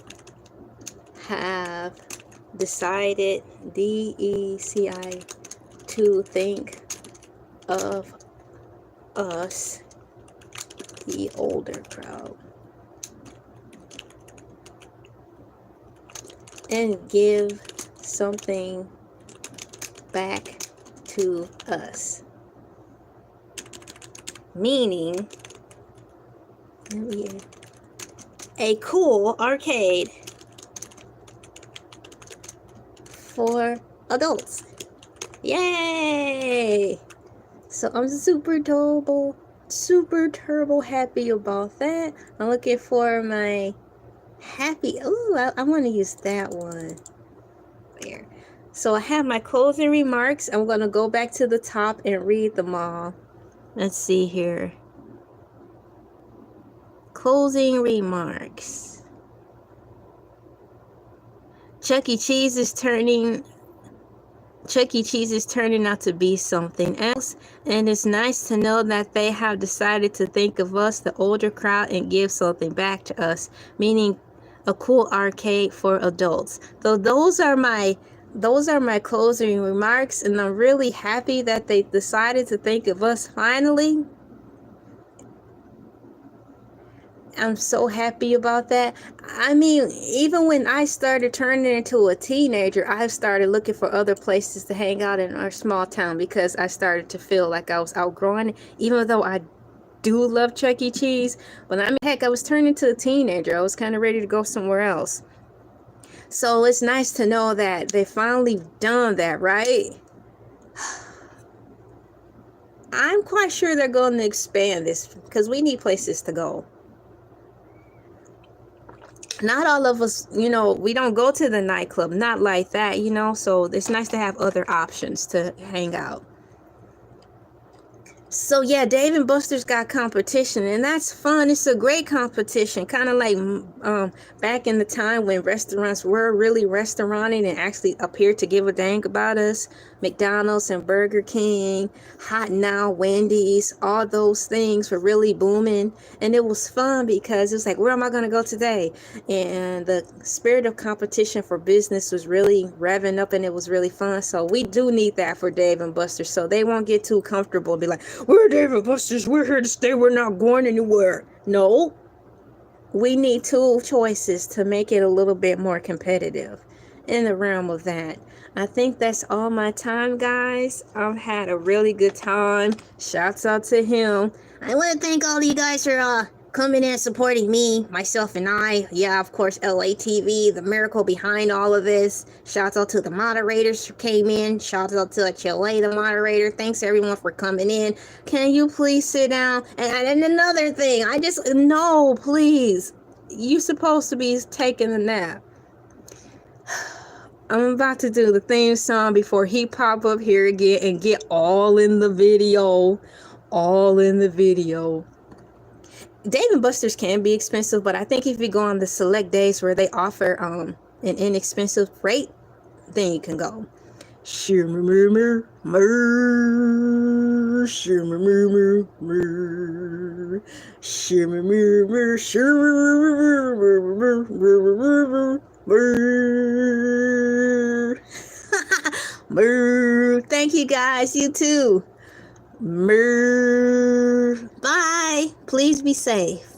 have decided, DECI, to think of us, the older crowd, and give something back to us. Meaning, a cool arcade for adults. Yay! So I'm super turbo happy about that. I'm looking for my happy. Oh, I want to use that one. There. So I have my closing remarks. I'm going to go back to the top and read them all. Let's see here. Closing remarks. Chuck E. Cheese is turning out to be something else, and it's nice to know that they have decided to think of us, the older crowd, and give something back to us, meaning a cool arcade for adults. So those are my closing remarks, and I'm really happy that they decided to think of us finally. I'm so happy about that. I mean, even when I started turning into a teenager, I started looking for other places to hang out in our small town because I started to feel like I was outgrowing it, even though I do love Chuck E. Cheese. But I mean, heck, I was turning into a teenager. I was kind of ready to go somewhere else. So it's nice to know that they finally done that, right? I'm quite sure they're going to expand this because we need places to go. not all of us, you know, we don't go to the nightclub, not like that, you know, so it's nice to have other options to hang out. So yeah, Dave and Buster's got competition, and that's fun. It's a great competition, kind of like back in the time when restaurants were really restauranting and actually appeared to give a dang about us. McDonald's and Burger King, Hot Now, Wendy's, all those things were really booming, and it was fun because it was like, where am I going to go today? And the spirit of competition for business was really revving up, and it was really fun. So we do need that for Dave and Buster's, so they won't get too comfortable and be like, we're Dave and Buster's, we're here to stay, we're not going anywhere. No, we need tool choices to make it a little bit more competitive in the realm of that. I think that's all my time, guys. I've had a really good time. Shouts out to him. I want to thank all of you guys for coming and supporting me, myself, and I. Yeah, of course, LA TV, the miracle behind all of this. Shouts out to the moderators who came in. Shouts out to Chile, the moderator. Thanks everyone for coming in. Can you please sit down? And another thing, no, please. You supposed to be taking a nap. I'm about to do the theme song before he pop up here again and get all in the video. All in the video. Dave and Buster's can be expensive, but I think if you go on the select days where they offer an inexpensive rate, then you can go. Shimmer, mer, shimmer, mer, mer, shimmer, mer, shimmer, mer. Mer. Thank you guys. You too. Mer. Bye. Please be safe.